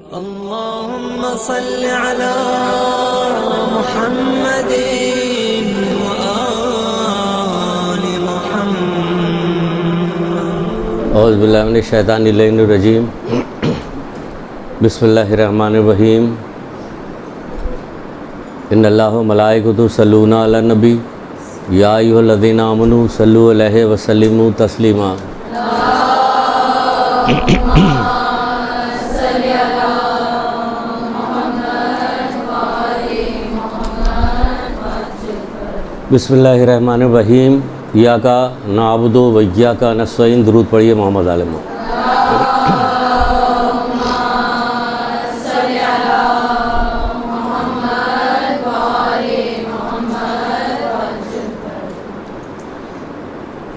اللهم صل على محمد وآل محمد. اعوذ باللہ من الشیطان الرجیم. بسم اللہ الرحمن الرحیم. ان اللہ و ملائکۃ یصلون علی النبی یا ایھا الذین آمنوا صلوا علیہ وسلموا تسلیما. بسم اللہ الرحمن الرحیم. ایاک نعبد و ایاک نستعین. درود پڑھیے محمد عالم.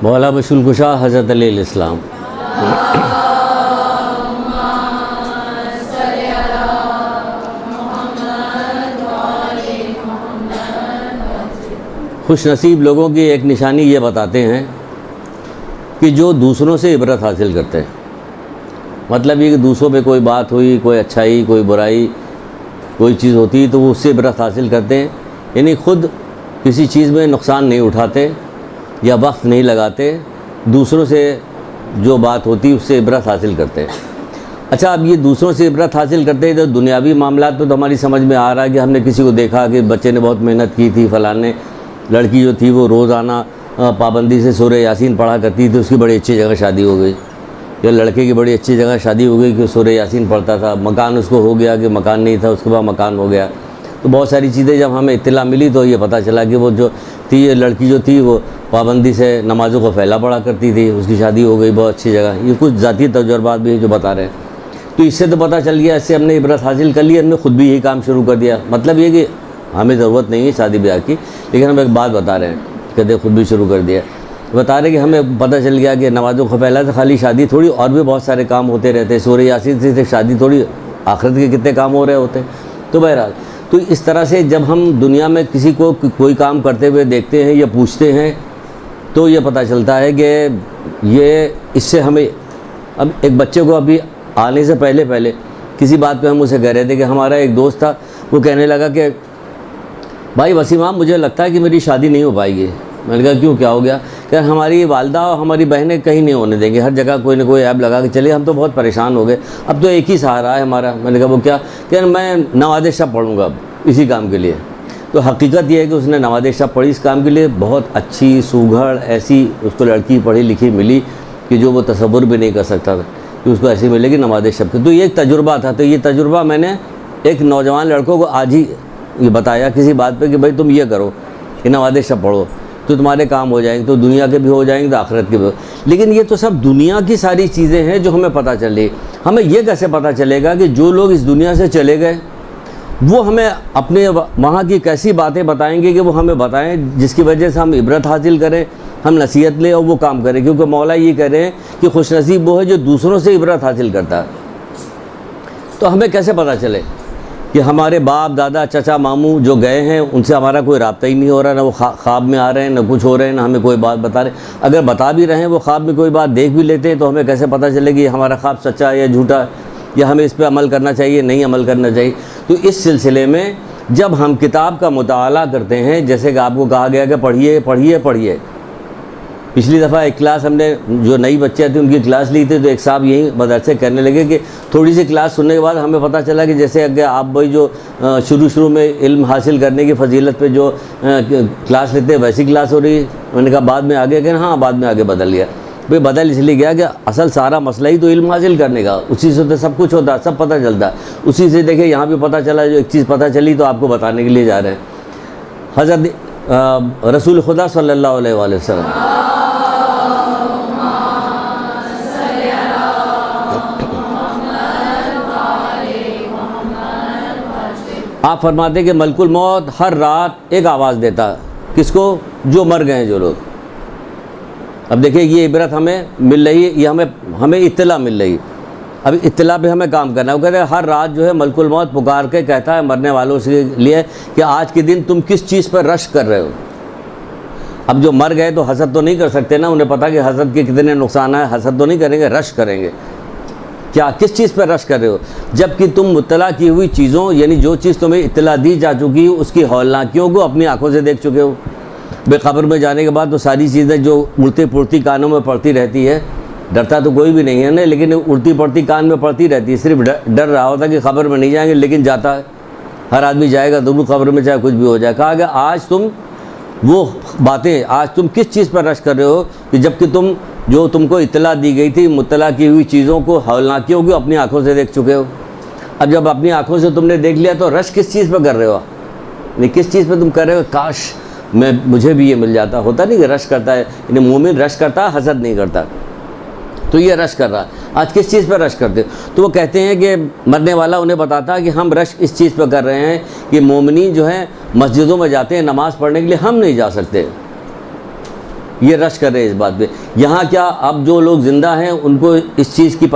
مولا بشر کشا حضرت علیہ السلام. خوش نصیب لوگوں کی ایک نشانی یہ بتاتے ہیں کہ جو دوسروں سے عبرت حاصل کرتے ہیں. مطلب یہ کہ دوسروں پہ کوئی بات ہوئی، کوئی اچھائی، کوئی برائی، کوئی چیز ہوتی تو وہ اس سے عبرت حاصل کرتے ہیں. یعنی خود کسی چیز میں نقصان نہیں اٹھاتے یا وقت نہیں لگاتے، دوسروں سے جو بات ہوتی اس سے عبرت حاصل کرتے ہیں. اچھا، اب یہ دوسروں سے عبرت حاصل کرتے ہیں تو دنیاوی معاملات پہ تو ہماری سمجھ میں آ رہا ہے کہ ہم نے کسی کو دیکھا کہ بچے نے بہت محنت کی تھی، فلاں نے لڑکی جو تھی وہ روزانہ پابندی سے سورہ یاسین پڑھا کرتی تھی، اس کی بڑی اچھی جگہ شادی ہو گئی. یا لڑکے کی بڑی اچھی جگہ شادی ہو گئی کہ سورہ یاسین پڑھتا تھا. مکان اس کو ہو گیا کہ مکان نہیں تھا، اس کے بعد مکان ہو گیا. تو بہت ساری چیزیں جب ہمیں اطلاع ملی تو یہ پتہ چلا کہ وہ جو تھی، یہ لڑکی جو تھی وہ پابندی سے نمازوں کو پھیلا پڑھا کرتی تھی، اس کی شادی ہو گئی بہت اچھی جگہ. یہ کچھ ذاتی تجربات بھی ہیں جو بتا رہے ہیں. تو اس سے تو پتہ چل گیا، اس سے ہم نے عبرت حاصل کر لی، ہم نے خود بھی یہی کام شروع کر دیا. مطلب یہ کہ ہمیں ضرورت نہیں ہے شادی بیاہ کی، لیکن ہم ایک بات بتا رہے ہیں، کہتے خود بھی شروع کر دیا. بتا رہے کہ ہمیں پتہ چل گیا کہ نمازوں کو پھیلا سے خالی شادی تھوڑی، اور بھی بہت سارے کام ہوتے رہتے. سورہ یاسین سے شادی تھوڑی، آخرت کے کتنے کام ہو رہے ہوتے. تو بہرحال تو اس طرح سے جب ہم دنیا میں کسی کو کوئی کام کرتے ہوئے دیکھتے ہیں یا پوچھتے ہیں تو یہ پتہ چلتا ہے کہ یہ اس سے ہمیں، اب ایک بچے کو ابھی آنے سے پہلے کسی بات پہ ہم اسے کہہ رہے تھے کہ ہمارا ایک دوست تھا، وہ کہنے لگا کہ بھائی وسیم صاحب مجھے لگتا ہے کہ میری شادی نہیں ہو پائے گی. میں نے کہا کیوں، کیا ہو گیا؟ کہ ہماری والدہ اور ہماری بہنیں کہیں نہیں ہونے دیں گے، ہر جگہ کوئی نہ کوئی ایپ لگا کے چلے، ہم تو بہت پریشان ہو گئے، اب تو ایک ہی سہارا ہے ہمارا. میں نے کہا وہ کیا؟ کہ میں نماز شب پڑھوں گا اب اسی کام کے لیے. تو حقیقت یہ ہے کہ اس نے نماز شب پڑھی اس کام کے لیے. بہت اچھی سوگھڑ ایسی اس کو لڑکی پڑھی لکھی ملی کہ جو وہ تصور بھی نہیں کر سکتا تھا کہ اس کو ایسی ملے گی نماز شب کی. تو یہ ایک تجربہ تھا. تو یہ تجربہ میں نے ایک نوجوان لڑکوں کو آج ہی یہ بتایا کسی بات پہ کہ بھائی تم یہ کرو کہ نماز شب پڑھو تو تمہارے کام ہو جائیں گے، تو دنیا کے بھی ہو جائیں گے تو آخرت کے بھی. لیکن یہ تو سب دنیا کی ساری چیزیں ہیں جو ہمیں پتہ چلی. ہمیں یہ کیسے پتہ چلے گا کہ جو لوگ اس دنیا سے چلے گئے وہ ہمیں اپنے وہاں کی کیسی باتیں بتائیں گے کہ وہ ہمیں بتائیں جس کی وجہ سے ہم عبرت حاصل کریں، ہم نصیحت لیں اور وہ کام کریں. کیونکہ مولا یہ کہہ رہے ہیں کہ خوش نصیب وہ ہے جو دوسروں سے عبرت حاصل کرتا ہے. تو ہمیں کیسے پتہ چلے کہ ہمارے باپ دادا چچا ماموں جو گئے ہیں ان سے ہمارا کوئی رابطہ ہی نہیں ہو رہا، نہ وہ خواب میں آ رہے ہیں، نہ کچھ ہو رہے ہیں، نہ ہمیں کوئی بات بتا رہے ہیں. اگر بتا بھی رہے ہیں وہ خواب میں کوئی بات دیکھ بھی لیتے ہیں تو ہمیں کیسے پتہ چلے کہ ہمارا خواب سچا ہے یا جھوٹا ہے، یا ہمیں اس پہ عمل کرنا چاہیے نہیں عمل کرنا چاہیے. تو اس سلسلے میں جب ہم کتاب کا مطالعہ کرتے ہیں، جیسے کہ آپ کو کہا گیا کہ پڑھیے. پچھلی دفعہ ایک کلاس ہم نے جو نئی بچے تھے ان کی کلاس لی تھی تو ایک صاحب یہیں مدرسے کہنے لگے کہ تھوڑی سی کلاس سننے کے بعد ہمیں پتہ چلا کہ جیسے کہ آپ بھائی جو شروع میں علم حاصل کرنے کی فضیلت پہ جو کلاس لیتے ہیں ویسی کلاس ہو رہی ہے. میں نے کہا بعد میں آگے کہ ہاں بعد میں آگے بدل گیا. بھائی بدل اس لیے گیا کہ اصل سارا مسئلہ ہی تو علم حاصل کرنے کا، اسی سے تو سب کچھ ہوتا ہے، سب پتہ چلتا ہے. اسی سے دیکھیں یہاں بھی پتہ چلا، جو ایک چیز پتہ چلی تو آپ کو بتانے کے لیے جا رہے ہیں. حضرت رسول خدا صلی اللہ علیہ وآلہ وسلم آپ فرماتے ہیں کہ ملک الموت ہر رات ایک آواز دیتا. کس کو؟ جو مر گئے ہیں جو لوگ. اب دیکھیں یہ عبرت ہمیں مل رہی ہے، یہ ہمیں اطلاع مل رہی ہے. اب اطلاع پہ ہمیں کام کرنا ہے. وہ کہتے ہیں ہر رات جو ہے ملک الموت پکار کے کہتا ہے مرنے والوں کے لیے کہ آج کے دن تم کس چیز پر رشک کر رہے ہو. اب جو مر گئے تو حسد تو نہیں کر سکتے نا، انہیں پتہ کہ حسد کے کتنے نقصان ہیں، حسد تو نہیں کریں گے، رشک کریں گے. کیا کس چیز پر رش کر رہے ہو؟ جب کہ تم مطلع کی ہوئی چیزوں یعنی جو چیز تمہیں اطلاع دی جا چکی اس کی ہولناکیوں کو اپنی آنکھوں سے دیکھ چکے ہو۔ بے قبر میں جانے کے بعد تو ساری چیزیں جو اڑتی پڑتی کانوں میں پڑتی رہتی ہے، ڈرتا تو کوئی بھی نہیں ہے نا، لیکن اڑتی پڑتی کان میں پڑتی رہتی ہے، صرف ڈر رہا ہوتا کہ قبر میں نہیں جائیں گے، لیکن جاتا ہے، ہر آدمی جائے گا ضرور قبر میں، چاہے کچھ بھی ہو جائے۔ کہا کہ آج تم وہ باتیں، آج تم کس چیز پر رش کر رہے ہو کہ جب کہ تم جو تم کو اطلاع دی گئی تھی مطلع کی ہوئی چیزوں کو ہولناکیوں کو اپنی آنکھوں سے دیکھ چکے ہو۔ اب جب اپنی آنکھوں سے تم نے دیکھ لیا تو رش کس چیز پہ کر رہے ہو؟ نہیں کس چیز پہ تم کر رہے ہو؟ کاش مجھے بھی یہ مل جاتا۔ ہوتا نہیں کہ رش کرتا ہے، یعنی مومن رش کرتا ہے، حسد نہیں کرتا، تو یہ رش کر رہا ہے۔ آج کس چیز پہ رش کرتے؟ تو وہ کہتے ہیں کہ مرنے والا انہیں بتاتا ہے کہ ہم رش اس چیز پہ کر رہے ہیں کہ مومنین جو ہیں مسجدوں میں جاتے ہیں نماز پڑھنے کے لیے، ہم نہیں جا سکتے، یہ رش کر رہے ہیں اس بات پہ۔ یہاں کیا اب جو لوگ زندہ ہیں ان کو اس چیز کی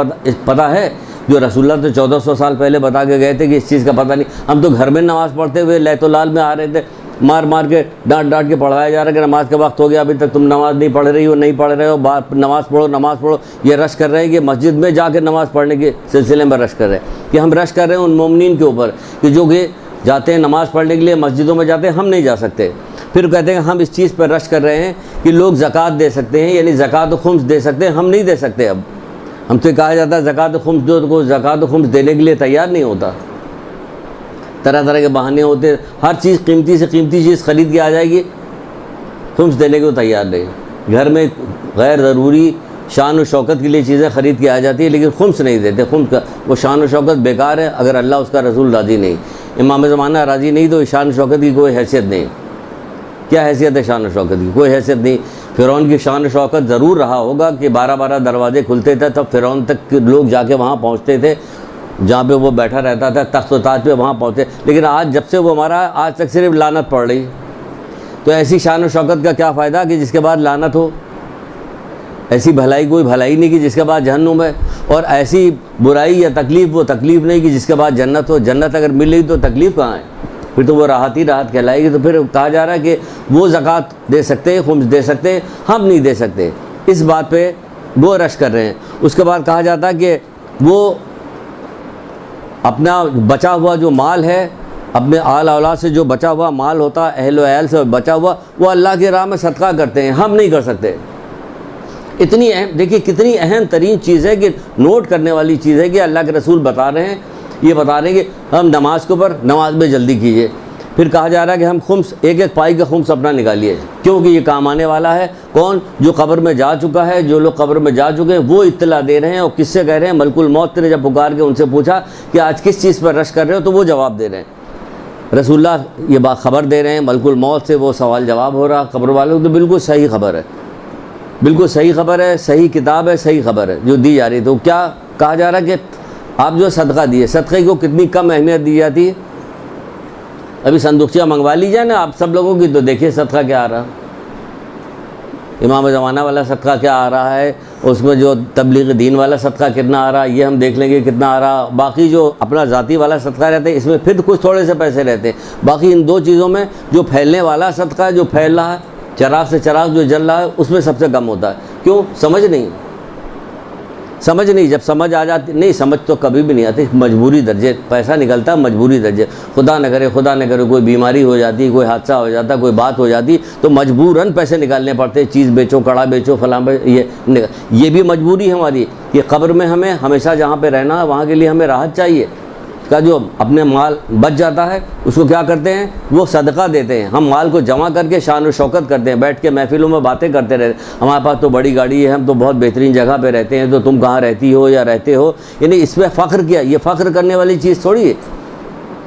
پتہ ہے جو رسول اللہ تو 1400 سال پہلے بتا کے گئے تھے کہ اس چیز کا پتہ نہیں؟ ہم تو گھر میں نماز پڑھتے ہوئے لیت و لال میں آ رہے تھے، مار مار کے ڈانٹ کے پڑھایا جا رہا ہے کہ نماز کا وقت ہو گیا، ابھی تک تم نماز نہیں پڑھ رہی ہو، نہیں پڑھ رہے ہو، نماز پڑھو۔ یہ رش کر رہے ہیں کہ مسجد میں جا کے نماز پڑھنے کے سلسلے میں رش کر رہے ہیں، کہ ہم رش کر رہے ہیں ان مومنین کے اوپر کہ جو کہ جاتے ہیں نماز پڑھنے کے لیے مسجدوں میں جاتے ہیں، ہم نہیں جا سکتے۔ پھر کہتے ہیں ہم اس چیز پر رش کر رہے ہیں کہ لوگ زکوٰۃ دے سکتے ہیں، یعنی زکوٰۃ و خمس دے سکتے ہیں، ہم نہیں دے سکتے۔ اب ہم سے کہا جاتا ہے زکوٰۃ و خمس دو، تو کوئی زکوٰۃ و خمس دینے کے لیے تیار نہیں ہوتا، طرح طرح کے بہانے ہوتے، ہر چیز قیمتی سے قیمتی چیز خرید کے آ جائے گی، خمس دینے کو تیار نہیں۔ گھر میں غیر ضروری شان و شوکت کے لیے چیزیں خرید کے آ جاتی ہیں، لیکن خمس نہیں دیتے۔ خمس کا وہ شان و شوکت بیکار ہے اگر اللہ اس کا رسول راضی نہیں، امام زمانہ راضی نہیں تو شان و شوکت کی کوئی حیثیت نہیں۔ کیا حیثیت ہے شان و شوکت کی؟ کوئی حیثیت نہیں۔ فرعون کی شان و شوکت ضرور رہا ہوگا کہ 12 دروازے کھلتے تھے، تب فرعون تک لوگ جا کے وہاں پہنچتے تھے، جہاں پہ وہ بیٹھا رہتا تھا تخت و تاج پہ، وہاں پہنچے۔ لیکن آج جب سے وہ مرا آج تک صرف لعنت پڑ رہی، تو ایسی شان و شوکت کا کیا فائدہ کہ جس کے بعد لعنت ہو؟ ایسی بھلائی کوئی بھلائی نہیں کہ جس کے بعد جہنم ہے، اور ایسی برائی یا تکلیف وہ تکلیف نہیں کہ جس کے بعد جنت ہو۔ جنت اگر مل رہی تو تکلیف کہاں ہے؟ پھر تو وہ راحت ہی راحت کہلائے گی۔ تو پھر کہا جا رہا ہے کہ وہ زکوٰۃ دے سکتے ہیں، خمس دے سکتے ہیں، ہم نہیں دے سکتے۔ اس بات پہ وہ رش کر رہے ہیں۔ اس کے بعد کہا جاتا ہے کہ وہ اپنا بچا ہوا جو مال ہے، اپنے آل اولاد سے جو بچا ہوا مال ہوتا ہے، اہل و عیال سے بچا ہوا، وہ اللہ کی راہ میں صدقہ کرتے ہیں، ہم نہیں کر سکتے۔ اتنی اہم، دیکھیے کتنی اہم ترین چیز ہے کہ نوٹ کرنے والی چیز ہے کہ اللہ کے رسول بتا رہے ہیں، یہ بتا رہے ہیں کہ ہم نماز کے اوپر نماز میں جلدی کیجیے۔ پھر کہا جا رہا ہے کہ ہم خمس ایک پائی کا خمس اپنا نکالیے، کیونکہ یہ کام آنے والا ہے۔ کون؟ جو قبر میں جا چکا ہے، جو لوگ قبر میں جا چکے ہیں وہ اطلاع دے رہے ہیں۔ اور کس سے کہہ رہے ہیں؟ ملک الموت نے جب پکار کے ان سے پوچھا کہ آج کس چیز پر رش کر رہے ہو، تو وہ جواب دے رہے ہیں۔ رسول اللہ یہ بات خبر دے رہے ہیں، ملک الموت سے وہ سوال جواب ہو رہا قبر والوں کو۔ تو بالکل صحیح خبر ہے، بالکل صحیح خبر ہے، صحیح کتاب ہے، صحیح خبر ہے جو دی جا رہی ہے۔ تو کیا کہا جا رہا ہے کہ آپ جو صدقہ دیے، صدقے کو کتنی کم اہمیت دی جاتی ہے۔ ابھی صندوقچیاں منگوا لی جائے نا آپ سب لوگوں کی، تو دیکھیے صدقہ کیا آ رہا، امام زمانہ والا صدقہ کیا آ رہا ہے، اس میں جو تبلیغ دین والا صدقہ کتنا آ رہا ہے، یہ ہم دیکھ لیں گے کتنا آ رہا۔ باقی جو اپنا ذاتی والا صدقہ رہتا ہے اس میں پھر کچھ تھوڑے سے پیسے رہتے ہیں۔ باقی ان دو چیزوں میں جو پھیلنے والا صدقہ ہے، جو پھیل رہا ہے، چراغ سے چراغ جو جل رہا ہے، اس میں سب سے کم ہوتا ہے۔ کیوں؟ سمجھ نہیں، سمجھ نہیں۔ جب سمجھ آ جاتی، نہیں سمجھ تو کبھی بھی نہیں آتی، مجبوری درجے پیسہ نکلتا ہے، مجبوری درجے۔ خدا نہ کرے کوئی بیماری ہو جاتی، کوئی حادثہ ہو جاتا، کوئی بات ہو جاتی، تو مجبوراً پیسے نکالنے پڑتے، چیز بیچو، کڑا بیچو، فلاں یہ بھی مجبوری ہے ہماری کہ قبر میں ہمیں ہمیشہ جہاں پہ رہنا ہے وہاں کے لیے ہمیں راحت چاہیے۔ کا جو اپنے مال بچ جاتا ہے اس کو کیا کرتے ہیں؟ وہ صدقہ دیتے ہیں۔ ہم مال کو جمع کر کے شان و شوکت کرتے ہیں، بیٹھ کے محفلوں میں باتیں کرتے رہتے ہیں، ہمارے پاس تو بڑی گاڑی ہے، ہم تو بہت بہترین جگہ پہ رہتے ہیں، تو تم کہاں رہتی ہو یا رہتے ہو۔ یعنی اس میں فخر کیا؟ یہ فخر کرنے والی چیز تھوڑی ہے۔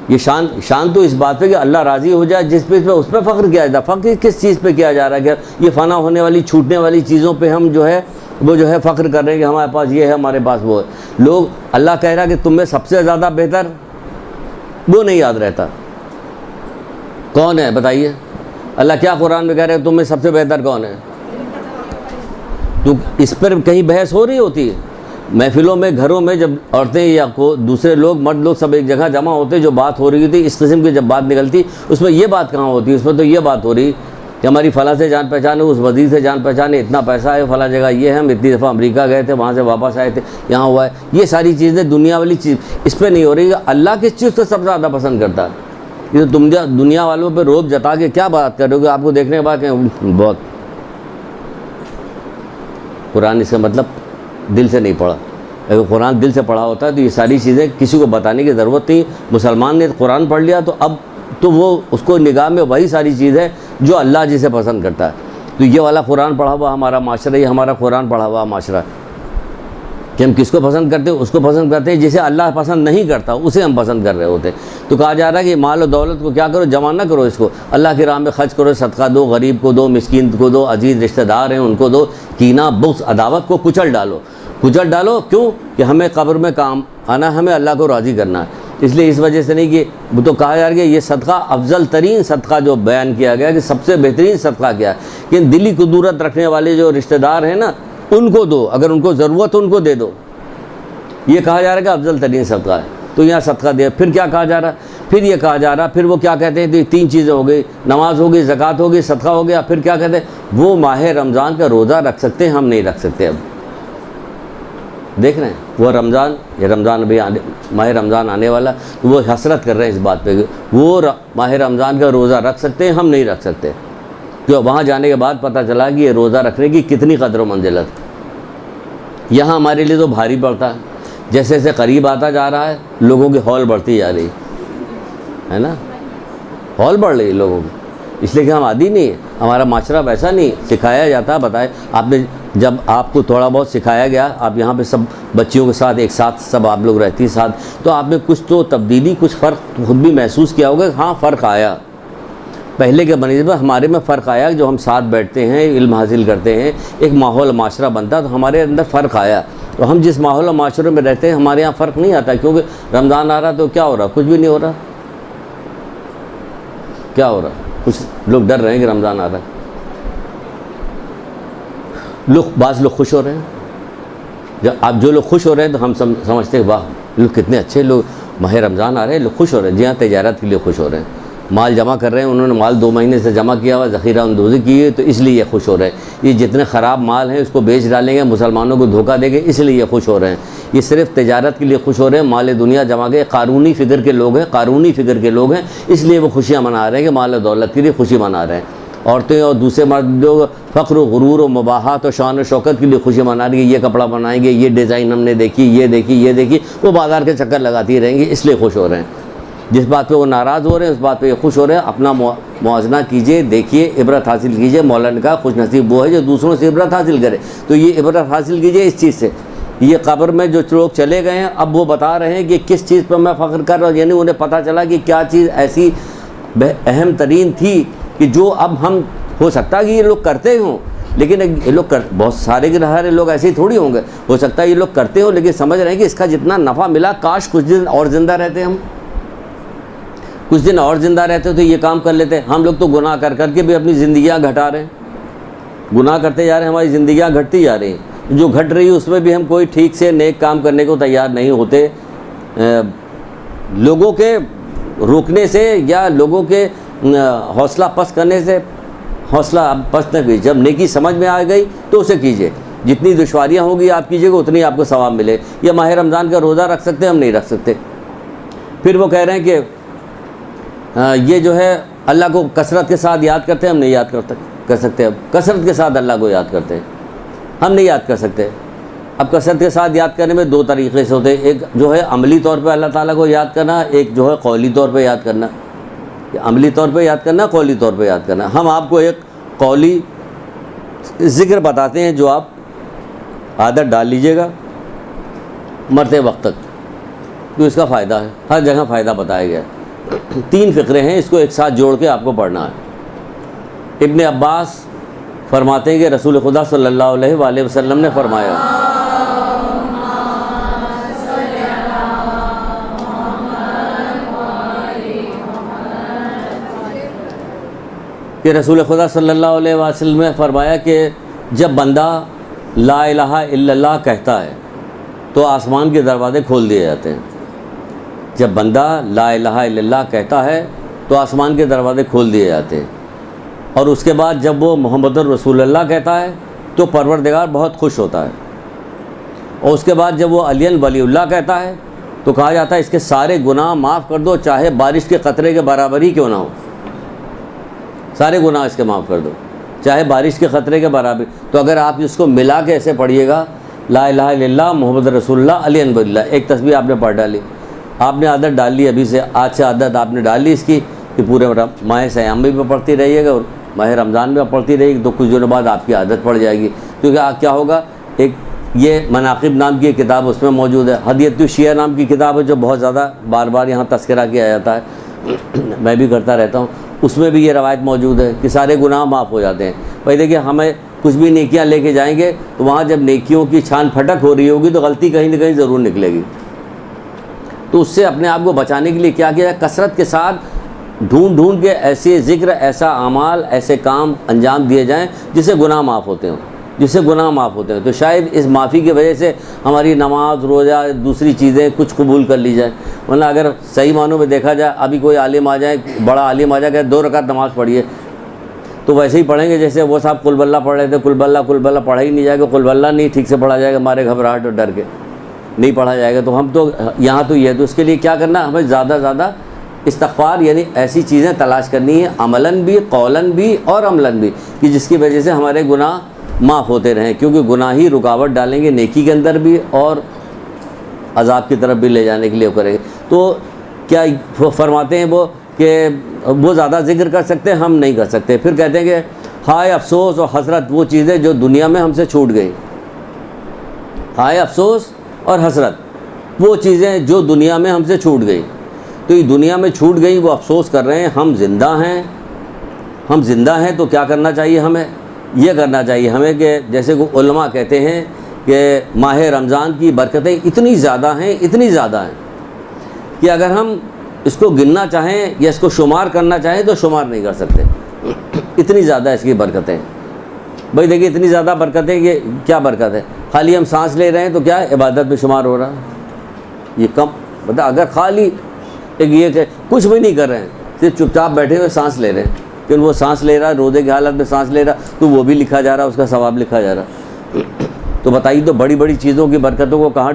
یہ شان تو اس بات پہ کہ اللہ راضی ہو جائے، جس پہ اس پہ فخر کیا جاتا ہے۔ فخر کس چیز پہ کیا جا رہا ہے؟ کہ یہ فنا ہونے والی چھوٹنے والی چیزوں پہ ہم وہ فخر کر رہے ہیں کہ ہمارے پاس یہ ہے، ہمارے پاس وہ ہے۔ لوگ اللہ کہہ رہا ہے کہ تم میں سب سے زیادہ بہتر وہ نہیں یاد رہتا کون ہے، بتائیے۔ اللہ کیا قرآن میں کہہ رہے ہیں تم میں سب سے بہتر کون ہے؟ تو اس پر کہیں بحث ہو رہی ہوتی ہے محفلوں میں، گھروں میں، جب عورتیں یا دوسرے لوگ، مرد لوگ سب ایک جگہ جمع ہوتے، جو بات ہو رہی ہوتی، اس قسم کی جب بات نکلتی، اس میں یہ بات کہاں ہوتی؟ اس میں تو یہ بات ہو رہی کہ ہماری فلاں سے جان پہچان ہے، اس وزیر سے جان پہچان ہے، اتنا پیسہ ہے فلاں جگہ یہ ہے، ہم اتنی دفعہ امریکہ گئے تھے، وہاں سے واپس آئے تھے، یہاں ہوا ہے، یہ ساری چیزیں دنیا والی چیز اس پہ نہیں ہو رہی ہے۔ اللہ کس چیز کو سب سے زیادہ پسند کرتا ہے؟ یہ تم دنیا والوں پہ روب جتا کے کیا بات کرو گے؟ آپ کو دیکھنے کے بعد کہ بہت قرآن اس کا مطلب دل سے نہیں پڑھا۔ اگر قرآن دل سے پڑھا ہوتا ہے تو یہ ساری چیزیں کسی کو بتانے کی ضرورت نہیں۔ مسلمان نے قرآن پڑھ لیا تو اب تو وہ اس کو نگاہ میں وہی ساری چیز ہے جو اللہ جسے پسند کرتا ہے۔ تو یہ والا قرآن پڑھا ہوا ہمارا معاشرہ، یہ ہمارا قرآن پڑھا ہوا معاشرہ کہ ہم کس کو پسند کرتے ہیں؟ اس کو پسند کرتے ہیں جسے اللہ پسند نہیں کرتا، اسے ہم پسند کر رہے ہوتے ہیں۔ تو کہا جا رہا ہے کہ مال و دولت کو کیا کرو؟ جمع نہ کرو، اس کو اللہ کی راہ میں خرچ کرو، صدقہ دو، غریب کو دو، مسکین کو دو، عزیز رشتہ دار ہیں ان کو دو، کینہ بغض عداوت کو کچل ڈالو، کچل ڈالو۔ کیوں؟ کہ ہمیں قبر میں کام آنا، ہمیں اللہ کو راضی کرنا ہے۔ اس لیے اس وجہ سے نہیں کہ وہ تو کہا جا رہا ہے کہ یہ صدقہ افضل ترین صدقہ جو بیان کیا گیا کہ سب سے بہترین صدقہ کیا ہے کہ دلی قدورت رکھنے والے جو رشتہ دار ہیں نا ان کو دو، اگر ان کو ضرورت ان کو دے دو، یہ کہا جا رہا ہے کہ افضل ترین صدقہ ہے۔ تو یہاں صدقہ دے۔ پھر کیا کہا جا رہا ہے؟ پھر یہ کہا جا رہا ہے، پھر وہ کیا کہتے ہیں؟ تو یہ تین چیزیں ہو گئی، نماز ہوگی، زکوٰۃ ہوگی، صدقہ ہو گیا۔ پھر کیا کہتے ہیں؟ وہ ماہ رمضان کا روزہ رکھ سکتے ہیں، ہم نہیں رکھ سکتے۔ اب دیکھ رہے ہیں وہ رمضان، یہ رمضان ابھی ماہ رمضان آنے والا، تو وہ حسرت کر رہے ہیں اس بات پہ کہ وہ ماہ رمضان کا روزہ رکھ سکتے ہیں، ہم نہیں رکھ سکتے۔ کیوں؟ وہاں جانے کے بعد پتہ چلا کہ یہ روزہ رکھنے کی کتنی قدر و منزلت۔ یہاں ہمارے لیے تو بھاری پڑتا ہے، جیسے جیسے قریب آتا جا رہا ہے لوگوں کی ہال بڑھتی جا رہی ہے نا، ہال بڑھ رہی ہے لوگوں کی، اس لیے کہ ہم عادی نہیں ہیں، ہمارا معاشرہ ویسا نہیں سکھایا جاتا۔ بتائے آپ نے، جب آپ کو تھوڑا بہت سکھایا گیا، آپ یہاں پہ سب بچیوں کے ساتھ ایک ساتھ سب آپ لوگ رہتی ساتھ، تو آپ نے کچھ تو تبدیلی، کچھ فرق خود بھی محسوس کیا ہوگا۔ ہاں فرق آیا، پہلے کے بنسبت ہمارے میں فرق آیا، جو ہم ساتھ بیٹھتے ہیں، علم حاصل کرتے ہیں، ایک ماحول معاشرہ بنتا، تو ہمارے اندر فرق آیا۔ تو ہم جس ماحول و معاشرے میں رہتے ہیں ہمارے یہاں فرق نہیں آتا، کیونکہ رمضان آ رہا تو کیا ہو رہا؟ کچھ بھی نہیں ہو رہا۔ کیا ہو رہا؟ کچھ لوگ ڈر رہے ہیں کہ رمضان آ رہا ہے، بعض لوگ خوش ہو رہے ہیں۔ جب آپ جو لوگ خوش ہو رہے ہیں تو ہم سمجھتے ہیں واہ لوگ کتنے اچھے لوگ، ماہ رمضان آ رہے ہیں، لوگ خوش ہو رہے ہیں۔ جی ہاں، تجارت کے لیے خوش ہو رہے ہیں، مال جمع کر رہے ہیں، انہوں نے مال 2 مہینے سے جمع کیا ہوا، ذخیرہ اندوزی کی ہے، تو اس لیے یہ خوش ہو رہے ہیں۔ یہ جتنے خراب مال ہیں اس کو بیچ ڈالیں گے، مسلمانوں کو دھوکہ دیں گے، اس لیے یہ خوش ہو رہے ہیں۔ یہ صرف تجارت کے لیے خوش ہو رہے ہیں، مال دنیا جمع کے قارونی فکر کے لوگ ہیں، قارونی فکر کے لوگ ہیں، اس لیے وہ خوشیاں منا رہے ہیں کہ مال و دولت کے لیے خوشی منا رہے ہیں۔ عورتیں اور دوسرے مرد جو فخر و غرور و مباحات و شان و شوکت کے لیے خوشی منا رہی ہے، یہ کپڑا بنائیں گے، یہ ڈیزائن ہم نے دیکھی، یہ دیکھی، یہ دیکھی، وہ بازار کے چکر لگاتی رہیں گی، اس لیے خوش ہو رہے ہیں۔ جس بات پہ وہ ناراض ہو رہے ہیں اس بات پہ یہ خوش ہو رہے ہیں۔ اپنا موازنہ کیجئے، دیکھیے، عبرت حاصل کیجئے۔ مولا نے کہا خوش نصیب وہ ہے جو دوسروں سے عبرت حاصل کرے، تو یہ عبرت حاصل کیجئے اس چیز سے۔ یہ قبر میں جو لوگ چلے گئے ہیں اب وہ بتا رہے ہیں کہ کس چیز پر میں فخر کر رہا ہوں، یعنی انہیں پتہ چلا کہ کیا چیز ایسی اہم ترین تھی کہ جو اب ہم، ہو سکتا ہے کہ یہ لوگ کرتے ہوں، لیکن یہ لوگ بہت سارے کے سارے لوگ ایسے ہی تھوڑی ہوں گے، ہو سکتا ہے یہ لوگ کرتے ہوں لیکن سمجھ رہے ہیں کہ اس کا جتنا نفع ملا کاش کچھ دن اور زندہ رہتے، ہم کچھ دن اور زندہ رہتے تو یہ کام کر لیتے۔ ہم لوگ تو گناہ کر کر کے بھی اپنی زندگیاں گھٹا رہے ہیں، گناہ کرتے جا رہے ہیں، ہماری زندگیاں گھٹتی جا رہی ہیں، جو گھٹ رہی ہے اس میں بھی ہم کوئی ٹھیک سے نیک کام کرنے کو تیار نہیں ہوتے۔ لوگوں کے روکنے سے یا لوگوں کے حوصلہ پست کرنے سے حوصلہ پست نہ کیجیے، جب نیکی سمجھ میں آ گئی تو اسے کیجیے، جتنی دشواریاں ہوں گی آپ کیجیے گا اتنی آپ کو ثواب ملے۔ یا ماہ رمضان کا روزہ رکھ سکتے ہیں، ہم نہیں رکھ سکتے۔ پھر وہ کہہ رہے ہیں کہ یہ جو ہے اللہ کو کثرت کے ساتھ یاد کرتے ہیں، ہم نہیں یاد کر سکتے۔ اب کثرت کے ساتھ اللہ کو یاد کرتے ہیں، ہم نہیں یاد کر سکتے۔ اب کثرت کے ساتھ یاد کرنے میں 2 طریقے سے ہوتے ہیں، ایک جو ہے عملی طور پہ اللہ تعالیٰ کو یاد کرنا، ایک جو ہے قولی طور پہ یاد کرنا۔ عملی طور پہ یاد کرنا، قولی طور پہ یاد کرنا۔ ہم آپ کو ایک قولی ذکر بتاتے ہیں جو آپ عادت ڈال لیجئے گا مرتے وقت تک، تو اس کا فائدہ ہے، ہر جگہ فائدہ بتایا گیا ہے۔ 3 فقرے ہیں، اس کو ایک ساتھ جوڑ کے آپ کو پڑھنا ہے۔ ابن عباس فرماتے ہیں کہ رسول خدا صلی اللہ علیہ وآلہ وسلم نے فرمایا کہ رسول خدا صلی اللہ علیہ وسلم نے فرمایا کہ جب بندہ لا الہ الا اللہ کہتا ہے تو آسمان کے دروازے کھول دیے جاتے ہیں۔ جب بندہ لا الہ الا اللہ کہتا ہے تو آسمان کے دروازے کھول دیے جاتے ہیں۔ اور اس کے بعد جب وہ محمد الرسول اللہ کہتا ہے تو پروردگار بہت خوش ہوتا ہے، اور اس کے بعد جب وہ علی ولی اللہ کہتا ہے تو کہا جاتا ہے اس کے سارے گناہ معاف کر دو، چاہے بارش کے قطرے کے برابر ہی کیوں نہ ہو، سارے گناہ اس کے معاف کر دو چاہے بارش کے قطرے کے برابر۔ تو اگر آپ اس کو ملا کے ایسے پڑھیے گا، لا الہ الا اللہ محمد رسول اللہ علی ولی اللہ، ایک تسبیح آپ نے پڑھ ڈالی، آپ نے عادت ڈال لی، ابھی سے آج سے عادت آپ نے ڈال لی اس کی کہ پورے ماہ سیام میں بھی پڑھتی رہیے گا اور ماہ رمضان میں پڑھتی رہے گی، تو کچھ دنوں بعد آپ کی عادت پڑ جائے گی۔ کیونکہ کیا ہوگا، ایک یہ مناقب نام کی کتاب اس میں موجود ہے، ہدیۃ الشیعہ نام کی کتاب ہے جو بہت زیادہ بار بار یہاں تذکرہ کیا جاتا ہے، میں بھی کرتا رہتا ہوں، اس میں بھی یہ روایت موجود ہے کہ سارے گناہ معاف ہو جاتے ہیں۔ بھائی دیکھیے، ہمیں کچھ بھی نیکیاں لے کے جائیں گے تو وہاں جب نیکیوں کی چھان پھٹک ہو رہی ہوگی تو غلطی کہیں نہ کہیں ضرور نکلے گی، تو اس سے اپنے آپ کو بچانے کے لیے کیا کیا ہے، کثرت کے ساتھ ڈھونڈ کے ایسے ذکر، ایسا اعمال، ایسے کام انجام دیے جائیں جس سے گناہ معاف ہوتے ہیں، تو شاید اس معافی کی وجہ سے ہماری نماز، روزہ، دوسری چیزیں کچھ قبول کر لی جائیں۔ ورنہ اگر صحیح معنوں میں دیکھا جائے، ابھی کوئی عالم آ جائے، بڑا عالم آ جائے کہ 2 رکعت نماز پڑھیے، تو ویسے ہی پڑھیں گے جیسے وہ صاحب قل بلّہ پڑھ رہے تھے، قل بلّہ پڑھا ہی نہیں جائے گا، قل بلّہ نہیں ٹھیک سے پڑھا جائے گا، ہمارے گھبراہٹ اور ڈر کے نہیں پڑھا جائے گا، تو ہم تو یہاں تو یہ ہے، تو اس کے لیے کیا کرنا، ہمیں زیادہ سے زیادہ استغفار، یعنی ایسی چیزیں تلاش کرنی ہے، عملاً بھی، قولاً بھی اور عملاً بھی، کہ جس کی وجہ سے ہمارے گناہ معاف ہوتے رہیں، کیونکہ گناہ ہی رکاوٹ ڈالیں گے نیکی کے اندر بھی اور عذاب کی طرف بھی لے جانے کے لیے کریں گے۔ تو کیا فرماتے ہیں وہ کہ وہ زیادہ ذکر کر سکتے ہیں، ہم نہیں کر سکتے۔ پھر کہتے ہیں کہ ہائے افسوس اور حسرت وہ چیزیں جو دنیا میں ہم سے چھوٹ گئی، ہائے افسوس اور حسرت وہ چیزیں جو دنیا میں ہم سے چھوٹ گئی، تو یہ دنیا میں چھوٹ گئی، وہ افسوس کر رہے ہیں، ہم زندہ ہیں تو کیا کرنا چاہیے، ہمیں یہ کرنا چاہیے ہمیں کہ جیسے علماء کہتے ہیں کہ ماہ رمضان کی برکتیں اتنی زیادہ ہیں کہ اگر ہم اس کو گننا چاہیں یا اس کو شمار کرنا چاہیں تو شمار نہیں کر سکتے، اتنی زیادہ اس کی برکتیں۔ بھائی دیکھیے، اتنی زیادہ برکتیں، یہ کیا برکت ہے، خالی ہم سانس لے رہے ہیں تو کیا عبادت میں شمار ہو رہا ہے، یہ کم بتا، اگر خالی ایک یہ کہ کچھ بھی نہیں کر رہے ہیں، صرف چپ چاپ بیٹھے ہوئے سانس لے رہے ہیں، کہ وہ سانس لے رہا ہے، روزے کی حالت میں سانس لے رہا، تو وہ بھی لکھا جا رہا، اس کا ثواب لکھا جا رہا۔ تو بتائیے، تو بڑی بڑی چیزوں کی برکتوں کو کہاں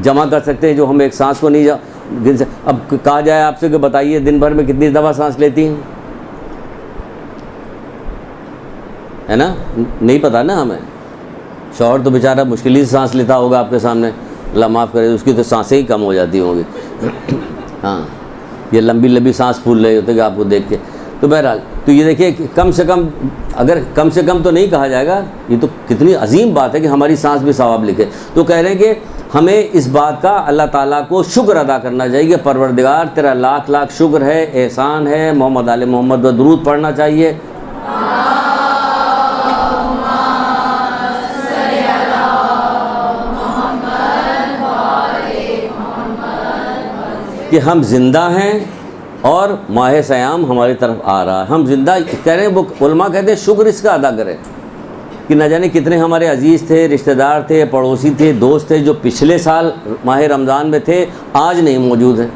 جمع کر سکتے ہیں جو ہم ایک سانس کو نہیں گن سکتے۔ اب کہا جائے آپ سے کہ بتائیے دن بھر میں کتنی دفعہ سانس لیتی ہیں، ہے نا، نہیں پتہ نا ہمیں۔ شوہر تو بیچارہ مشکل ہی سانس لیتا ہوگا آپ کے سامنے، اللہ معاف کرے، اس کی تو سانسیں ہی کم ہو جاتی ہوں گی، ہاں، یہ لمبی لمبی سانس پھول رہے ہوتے کہ آپ کو دیکھ کے۔ تو بہرحال، تو یہ دیکھیے کہ کم سے کم، اگر کم سے کم تو نہیں کہا جائے گا، یہ تو کتنی عظیم بات ہے کہ ہماری سانس بھی ثواب لکھے۔ تو کہہ رہے ہیں کہ ہمیں اس بات کا اللہ تعالیٰ کو شکر ادا کرنا چاہیے کہ پروردگار تیرا لاکھ لاکھ شکر ہے، احسان ہے، محمد آل محمد و درود پڑھنا چاہیے، کہ ہم زندہ ہیں اور ماہ سیام ہماری طرف آ رہا ہے، ہم زندہ کہہ رہے ہیں۔ وہ علماء کہتے ہیں شکر اس کا ادا کریں کہ نہ جانے کتنے ہمارے عزیز تھے، رشتہ دار تھے، پڑوسی تھے، دوست تھے، جو پچھلے سال ماہ رمضان میں تھے، آج نہیں موجود ہیں،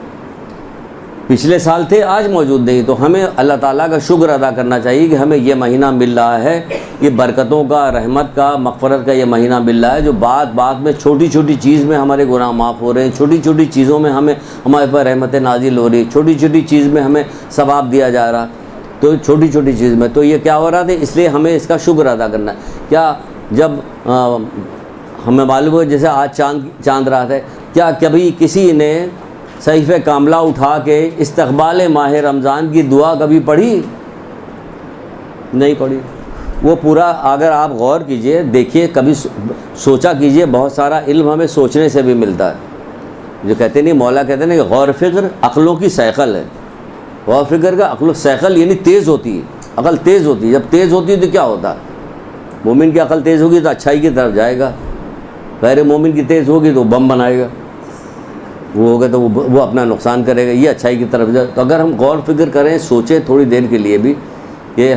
پچھلے سال تھے، آج موجود نہیں۔ تو ہمیں اللہ تعالیٰ کا شکر ادا کرنا چاہیے کہ ہمیں یہ مہینہ مل رہا ہے، یہ برکتوں کا، رحمت کا، مغفرت کا یہ مہینہ مل رہا ہے، جو بات میں چھوٹی چھوٹی چیز میں ہمارے گناہ معاف ہو رہے ہیں، چھوٹی چھوٹی چیزوں میں ہمارے پر رحمت نازل ہو رہی ہے، چھوٹی چھوٹی چیز میں ہمیں ثواب دیا جا رہا، تو چھوٹی چھوٹی چیز میں تو یہ کیا ہو رہا تھا، اس لیے ہمیں اس کا شکر ادا کرنا ہے۔ کیا جب ہمیں معلوم ہو جیسے آج چاند رات ہے، کیا کبھی کسی نے صحیفہ کاملہ اٹھا کے استقبال ماہ رمضان کی دعا کبھی پڑھی؟ نہیں پڑھی۔ وہ پورا اگر آپ غور کیجئے، دیکھیے، کبھی سوچا کیجئے، بہت سارا علم ہمیں سوچنے سے بھی ملتا ہے۔ جو کہتے نہیں، مولا کہتے ہیں کہ غور فکر عقلوں کی سیکل ہے، غور فکر کا عقل سیکل یعنی تیز ہوتی ہے، عقل تیز ہوتی ہے۔ جب تیز ہوتی ہے تو کیا ہوتا ہے، مومن کی عقل تیز ہوگی تو اچھائی کی طرف جائے گا، غیر مومن کی تیز ہوگی تو بم بنائے گا، وہ ہوگا تو وہ اپنا نقصان کرے گا، یہ اچھائی کی طرف جائے۔ تو اگر ہم غور فکر کریں، سوچیں تھوڑی دیر کے لیے بھی کہ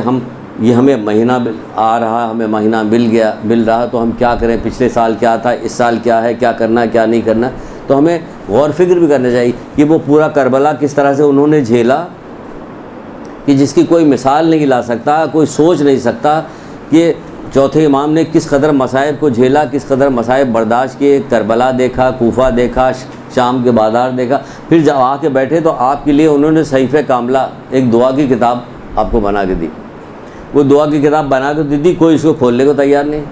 یہ ہمیں مہینہ آ رہا، ہمیں مہینہ مل رہا، تو ہم کیا کریں، پچھلے سال کیا تھا، اس سال کیا ہے، کیا کرنا ہے، کیا نہیں کرنا۔ تو ہمیں غور فکر بھی کرنا چاہیے کہ وہ پورا کربلا کس طرح سے انہوں نے جھیلا، کہ جس کی کوئی مثال نہیں لا سکتا، کوئی سوچ نہیں سکتا کہ چوتھے امام نے کس قدر مصائب کو جھیلا، کس قدر مصائب برداشت کیے، کربلا دیکھا، کوفہ دیکھا، شام کے بازار دیکھا، پھر جب آ کے بیٹھے تو آپ کے لیے انہوں نے صحیفہ کاملہ ایک دعا کی کتاب آپ کو بنا کے دی. وہ دعا کی کتاب بنا کے دی تھی، کوئی اس کو کھولنے کو تیار نہیں.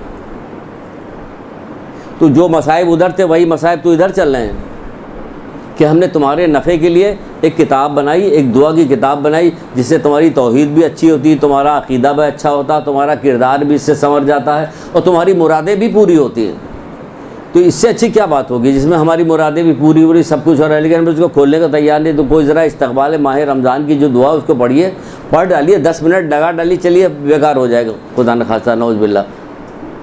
تو جو مصائب ادھر تھے وہی مصائب تو ادھر چل رہے ہیں کہ ہم نے تمہارے نفع کے لیے ایک کتاب بنائی، ایک دعا کی کتاب بنائی جس سے تمہاری توحید بھی اچھی ہوتی، تمہارا عقیدہ بھی اچھا ہوتا، تمہارا کردار بھی اس سے سنور جاتا ہے اور تمہاری مرادیں بھی پوری ہوتی ہیں. تو اس سے اچھی کیا بات ہوگی جس میں ہماری مرادیں بھی پوری ہو رہی، سب کچھ ہو رہا ہے، لیکن ہم اس کو کھولنے کو تیار نہیں. تو کوئی ذرا استقبال ماہ رمضان کی جو دعا اس کو پڑھیے، پڑھ ڈالیے، 10 منٹ لگا ڈالیے، چلیے بیکار ہو جائے گا، خدا نخواستہ، نعوذ باللہ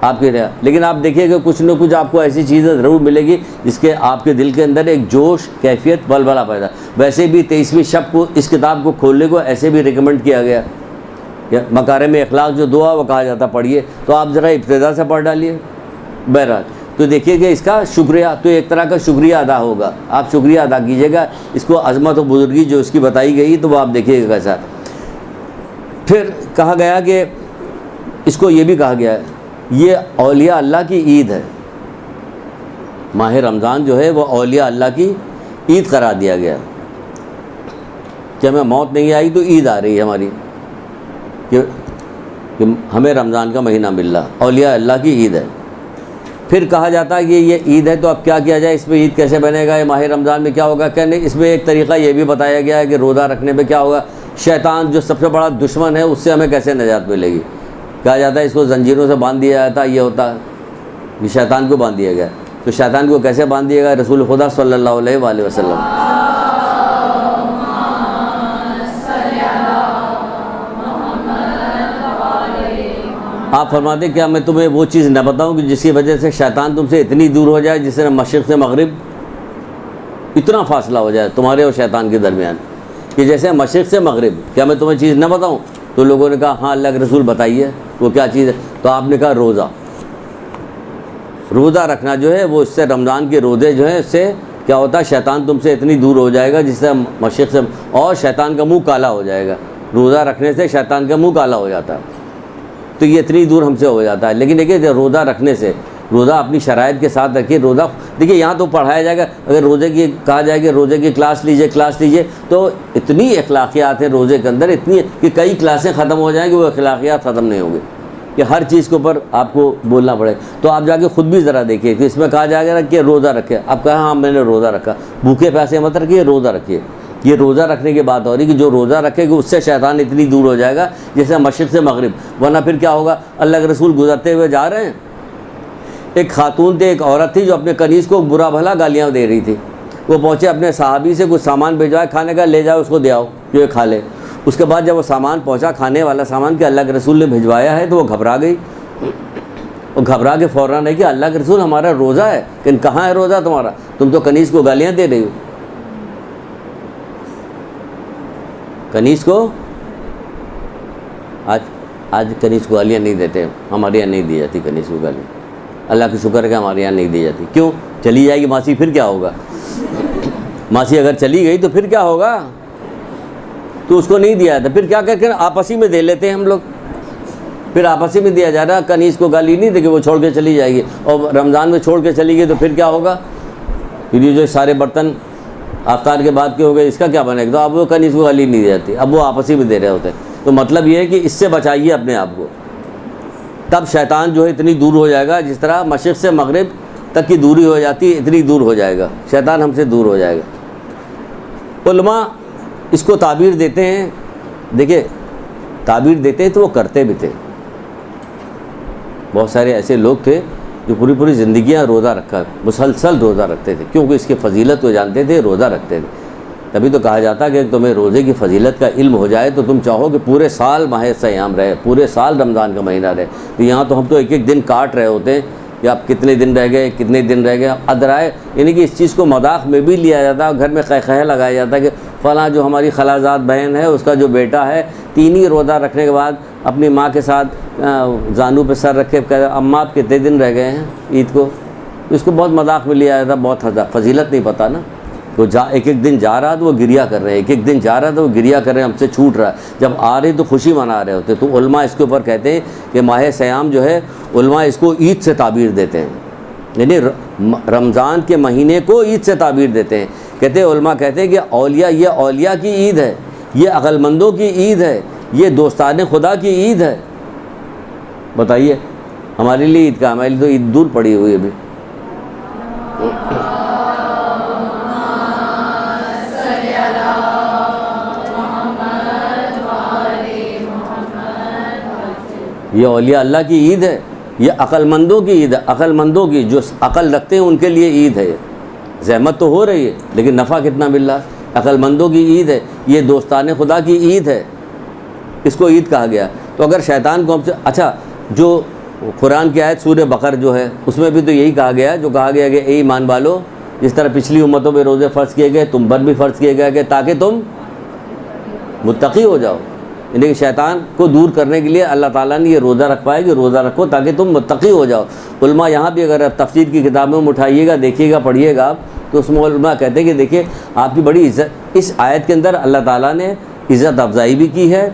آپ کے رہا. لیکن آپ دیکھیے کہ کچھ نہ کچھ آپ کو ایسی چیزیں ضرور ملے گی جس کے آپ کے دل کے اندر ایک جوش، کیفیت، بلبلہ پیدا. ویسے بھی 23ویں شب کو اس کتاب کو کھولنے کو ایسے بھی ریکمنڈ کیا گیا کہ مکارم اخلاق جو دعا وہ کہا جاتا پڑھیے، تو آپ ذرا ابتدا سے پڑھ ڈالیے. بہرحال تو دیکھیے کہ اس کا شکریہ تو ایک طرح کا شکریہ ادا ہوگا، آپ شکریہ ادا کیجیے گا. اس کو عظمت و بزرگی جو اس کی بتائی گئی تو وہ آپ دیکھیے گا کیسا. پھر کہا گیا کہ اس کو یہ بھی کہا گیا ہے یہ اولیاء اللہ کی عید ہے. ماہ رمضان جو ہے وہ اولیاء اللہ کی عید قرار دیا گیا کہ ہمیں موت نہیں آئی تو عید آ رہی ہے ہماری، کہ ہمیں رمضان کا مہینہ مل رہا، اولیاء اللہ کی عید ہے. پھر کہا جاتا ہے کہ یہ عید ہے تو اب کیا کیا جائے، اس میں عید کیسے بنے گا، یہ ماہ رمضان میں کیا ہوگا. کہنے اس میں ایک طریقہ یہ بھی بتایا گیا ہے کہ روزہ رکھنے پہ کیا ہوگا، شیطان جو سب سے بڑا دشمن ہے اس سے ہمیں کیسے نجات ملے گی. کہا جاتا ہے اس کو زنجیروں سے باندھ دیا جاتا، یہ ہوتا ہے یہ شیطان کو باندھ دیا گیا. تو شیطان کو کیسے باندھ دیا گیا، رسول خدا صلی اللہ علیہ وآلہ وسلم آپ فرماتے کیا میں تمہیں وہ چیز نہ بتاؤں کہ جس کی وجہ سے شیطان تم سے اتنی دور ہو جائے، جس سے مشرق سے مغرب اتنا فاصلہ ہو جائے تمہارے اور شیطان کے درمیان، کہ جیسے مشرق سے مغرب. کیا میں تمہیں چیز نہ بتاؤں؟ تو لوگوں نے کہا ہاں اللہ کے رسول بتائیے وہ کیا چیز ہے. تو آپ نے کہا روزہ رکھنا جو ہے وہ اس سے رمضان کے روزے جو ہیں اس سے کیا ہوتا ہے، شیطان تم سے اتنی دور ہو جائے گا جس سے مشرق سے، اور شیطان کا منہ کالا ہو جائے گا. روزہ رکھنے سے شیطان کا منہ کالا ہو جاتا ہے، تو یہ اتنی دور ہم سے ہو جاتا ہے. لیکن دیکھیے روزہ رکھنے سے، روزہ اپنی شرائط کے ساتھ رکھیے. روزہ دیکھیے یہاں تو پڑھایا جائے گا، اگر روزے کی کہا جائے کہ روزے کی کلاس لیجئے تو اتنی اخلاقیات ہیں روزے کے اندر، اتنی کہ کئی کلاسیں ختم ہو جائیں گی وہ اخلاقیات ختم نہیں ہوں گی، کہ ہر چیز کے اوپر آپ کو بولنا پڑے. تو آپ جا کے خود بھی ذرا دیکھیے کہ اس میں کہا جائے گا کہ روزہ رکھے. آپ کہا ہاں میں نے روزہ رکھا، بھوکے پیاسے مت رکھیے، روزہ رکھیے. یہ روزہ رکھنے کی بات ہو رہی کہ جو روزہ رکھے گا اس سے شیطان اتنی دور ہو جائے گا جیسے مشرق سے مغرب. ورنہ پھر کیا ہوگا، اللہ کے رسول گزرتے ہوئے جا رہے ہیں، ایک خاتون تھی، ایک عورت تھی جو اپنے کنیز کو برا بھلا گالیاں دے رہی تھی. وہ پہنچے اپنے صحابی سے کچھ سامان بھیجوائے کھانے کا، لے جاؤ اس کو دے آؤ جو یہ کھا لے. اس کے بعد جب وہ سامان پہنچا، کھانے والا سامان کہ اللہ کے رسول نے بھیجوایا ہے، تو وہ گھبرا گئی. وہ گھبرا کے فوراً ہے کہ اللہ کے رسول ہمارا روزہ ہے. کہ کہاں ہے روزہ تمہارا، تم تو کنیز کو گالیاں دے رہی ہو. کنیز کو آج کنیز کو گالیاں نہیں دیتے، ہمارے یہاں نہیں دی جاتی کنیز کو گالیاں. اللہ کا شکر ہے کہ ہمارے یہاں نہیں دی جاتی. کیوں؟ چلی جائے گی ماسی پھر کیا ہوگا، ماسی اگر چلی گئی تو پھر کیا ہوگا. تو اس کو نہیں دیا جاتا. پھر کیا کر آپسی میں دے لیتے ہیں ہم لوگ، پھر آپسی میں دیا جا رہا. کنیز کو گالی نہیں دے کہ وہ چھوڑ کے چلی جائے گی، اور رمضان میں چھوڑ کے چلی گئی تو پھر کیا ہوگا. پھر یہ جو سارے برتن افطار کے بعد کے ہو گئے، اس کا کیا بنے گا. تو اب وہ کنیز کو گالی نہیں دی جاتی، اب وہ آپسی میں دے رہے ہوتے ہیں. تو مطلب یہ ہے کہ اس سے بچائیے اپنے آپ کو، تب شیطان جو ہے اتنی دور ہو جائے گا. جس طرح مشرق سے مغرب تک کی دوری ہو جاتی ہے، اتنی دور ہو جائے گا شیطان ہم سے دور ہو جائے گا. علماء اس کو تعبیر دیتے ہیں، دیکھیں تعبیر دیتے ہیں تو وہ کرتے بھی تھے. بہت سارے ایسے لوگ تھے جو پوری زندگیاں روزہ رکھا، مسلسل روزہ رکھتے تھے، کیونکہ اس کی فضیلت کو جانتے تھے، روزہ رکھتے تھے. تبھی تو کہا جاتا کہ تمہیں روزے کی فضیلت کا علم ہو جائے تو تم چاہو کہ پورے سال ماہ سیام رہے، پورے سال رمضان کا مہینہ رہے. تو یہاں تو ہم تو ایک ایک دن کاٹ رہے ہوتے ہیں کہ آپ کتنے دن رہ گئے، کتنے دن رہ گئے. ادرائے یعنی کہ اس چیز کو مذاق میں بھی لیا جاتا ہے، گھر میں قہقہ لگایا جاتا ہے کہ فلاں جو ہماری خالازاد بہن ہے اس کا جو بیٹا ہے 3 ہی روزہ رکھنے کے بعد اپنی ماں کے ساتھ زانو پہ سر رکھے اماں آپ کتنے دن رہ گئے ہیں عید کو. اس کو بہت مذاق میں لیا جاتا، بہت فضیلت نہیں پتہ نا. وہ ایک ایک دن جا رہا تو وہ گریا کر رہے ہیں، ایک ایک دن جا رہا تو وہ گریا کر رہے ہیں، ہم سے چھوٹ رہا ہے. جب آ رہے تو خوشی منا رہے ہوتے. تو علماء اس کے اوپر کہتے ہیں کہ ماہ سیام جو ہے علماء اس کو عید سے تعبیر دیتے ہیں، یعنی رمضان کے مہینے کو عید سے تعبیر دیتے ہیں. کہتے ہیں علماء کہتے ہیں کہ اولیاء، یہ اولیاء کی عید ہے، یہ عقل مندوں کی عید ہے، یہ دوستان خدا کی عید ہے. بتائیے ہمارے لیے عید کا، ہمارے لیے تو عید دور پڑی ہوئی ہے ابھی. یہ اولیاء اللہ کی عید ہے، یہ عقل مندوں کی عید ہے. عقل مندوں کی، جو عقل رکھتے ہیں ان کے لیے عید ہے. زحمت تو ہو رہی ہے لیکن نفع کتنا مل رہا ہے. عقل مندوں کی عید ہے، یہ دوستان خدا کی عید ہے، اس کو عید کہا گیا. تو اگر شیطان کو ہم سے، اچھا جو قرآن کی آیت سورہ بقر جو ہے اس میں بھی تو یہی کہا گیا، جو کہا گیا کہ اے ایمان والو، جس طرح پچھلی امتوں میں روزے فرض کیے گئے تم پر بھی فرض کیے گئے کہ تاکہ تم متقی ہو جاؤ. یعنی کہ شیطان کو دور کرنے کے لیے اللہ تعالیٰ نے یہ روزہ رکھوایا کہ روزہ رکھو تاکہ تم متقی ہو جاؤ. علماء یہاں بھی اگر آپ تفسیر کی کتابوں میں اٹھائیے گا، دیکھیے گا، پڑھیے گا تو اس میں علماء کہتے ہیں کہ دیکھیے آپ کی بڑی عزت، اس آیت کے اندر اللہ تعالیٰ نے عزت افزائی بھی کی ہے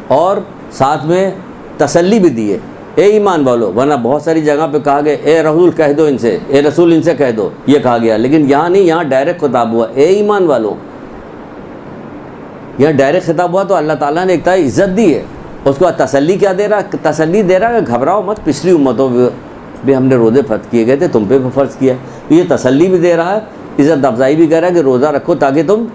اور ساتھ میں تسلی بھی دی ہے. اے ایمان والو، ورنہ بہت ساری جگہ پہ کہا گیا اے رسول کہہ دو ان سے، اے رسول ان سے کہہ دو، یہ کہا گیا. لیکن یہاں نہیں، یہاں ڈائریکٹ خطاب ہوا اے ایمان والو. یہاں ڈائریکٹ خطاب ہوا تو اللہ تعالیٰ نے ایک طرح عزت دی ہے. اس کو تسلی کیا دے رہا؟ تسلی دے رہا کہ گھبراؤ مت، پچھلی امتوں پہ بھی ہم نے روزے فرض کیے گئے تھے، تم پہ بھی فرض کیا. تو یہ تسلی بھی دے رہا ہے، عزت افزائی بھی کر رہا ہے کہ روزہ رکھو تاکہ تم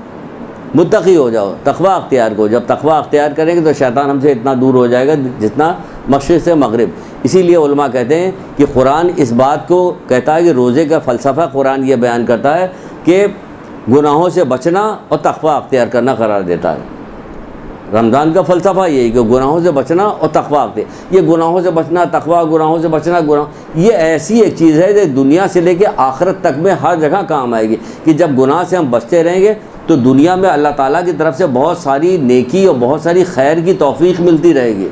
متقی ہو جاؤ، تقویٰ اختیار کرو. جب تقویٰ اختیار کریں گے تو شیطان ہم سے اتنا دور ہو جائے گا جتنا مشرق سے مغرب. اسی لیے علماء کہتے ہیں کہ قرآن اس بات کو کہتا ہے کہ روزے کا فلسفہ قرآن یہ بیان کرتا ہے کہ گناہوں سے بچنا اور تقویٰ اختیار کرنا قرار دیتا ہے. رمضان کا فلسفہ یہی کہ گناہوں سے بچنا اور تقویٰ اختیار. یہ گناہوں سے بچنا، تقویٰ، گناہوں سے بچنا، یہ ایسی ایک چیز ہے جو دنیا سے لے کے آخرت تک میں ہر جگہ کام آئے گی. کہ جب گناہ سے ہم بچتے رہیں گے تو دنیا میں اللہ تعالیٰ کی طرف سے بہت ساری نیکی اور بہت ساری خیر کی توفیق ملتی رہے گی.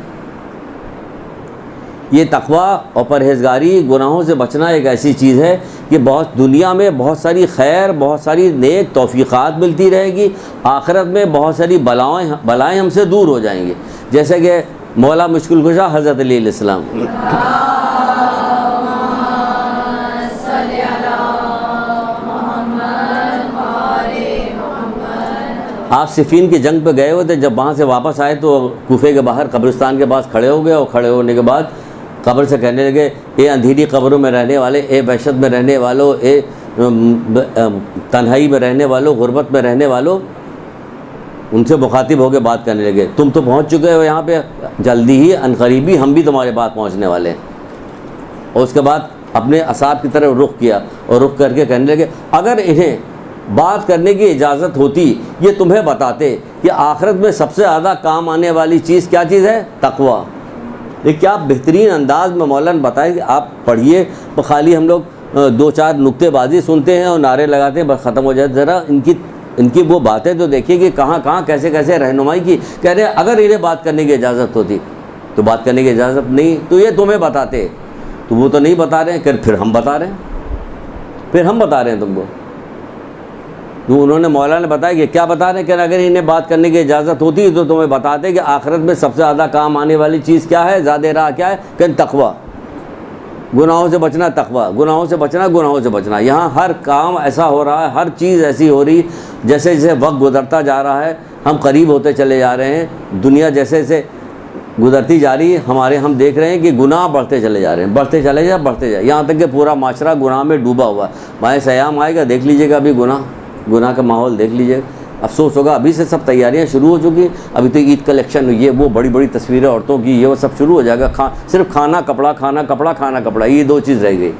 یہ تقویٰ اور پرہیزگاری، گناہوں سے بچنا ایک ایسی چیز ہے کہ بہت دنیا میں بہت ساری خیر، بہت ساری نیک توفیقات ملتی رہے گی. آخرت میں بہت ساری بلائیں ہم سے دور ہو جائیں گی. جیسے کہ مولا مشکل کشا حضرت علی علیہ السلام، آپ صفین کی جنگ پہ گئے ہوئے تھے. جب وہاں سے واپس آئے تو کوفے کے باہر قبرستان کے پاس کھڑے ہو گئے اور کھڑے ہونے کے بعد قبر سے کہنے لگے اے اندھیری قبروں میں رہنے والے، اے وحشت میں رہنے والوں، اے تنہائی میں رہنے والوں، غربت میں رہنے والوں. ان سے مخاطب ہو کے بات کرنے لگے تم تو پہنچ چکے ہو یہاں پہ، جلدی ہی عنقریبی ہم بھی تمہارے پاس پہنچنے والے ہیں. اور اس کے بعد اپنے اصحاب کی طرف رخ کیا اور رخ کر کے کہنے لگے اگر انہیں بات کرنے کی اجازت ہوتی یہ تمہیں بتاتے کہ آخرت میں سب سے زیادہ کام آنے والی چیز کیا چیز ہے؟ تقویٰ. یہ کیا بہترین انداز میں مولانا بتائے کہ آپ پڑھیے. خالی ہم لوگ دو چار نکتے بازی سنتے ہیں اور نعرے لگاتے ہیں بس ختم ہو جائے. ذرا ان کی وہ باتیں تو دیکھیے کہ کہاں کہاں کیسے کیسے رہنمائی کی. کہہ رہے ہیں اگر انہیں بات کرنے کی اجازت ہوتی تو بات کرنے کی اجازت نہیں تو یہ تمہیں بتاتے. تو وہ تو نہیں بتا رہے ہیں کہ پھر ہم بتا رہے ہیں تم کو. تو انہوں نے مولانا نے بتایا کہ کیا بتا رہے ہیں کہ اگر انہیں بات کرنے کی اجازت ہوتی تو تمہیں بتاتے کہ آخرت میں سب سے زیادہ کام آنے والی چیز کیا ہے، زیادہ راہ کیا ہے، کہ تقویٰ. گناہوں سے بچنا، تقویٰ، گناہوں سے بچنا. یہاں ہر کام ایسا ہو رہا ہے، ہر چیز ایسی ہو رہی، جیسے جیسے وقت گزرتا جا رہا ہے ہم قریب ہوتے چلے جا رہے ہیں. دنیا جیسے جیسے گزرتی جا رہی ہے ہم دیکھ رہے ہیں کہ گناہ بڑھتے چلے جا رہے ہیں، بڑھتے جائے یہاں تک کہ پورا معاشرہ گناہ میں ڈوبا ہوا ہے. ماہ سیام آئے گا، دیکھ لیجیے گا ابھی گناہ کا ماحول دیکھ لیجیے. افسوس ہوگا ابھی سے سب تیاریاں شروع ہو چکی. ابھی تو عید کلیکشن، یہ وہ بڑی بڑی تصویریں عورتوں کی، یہ وہ سب شروع ہو جائے گا. صرف کھانا کپڑا، یہ دو چیز رہ گئی.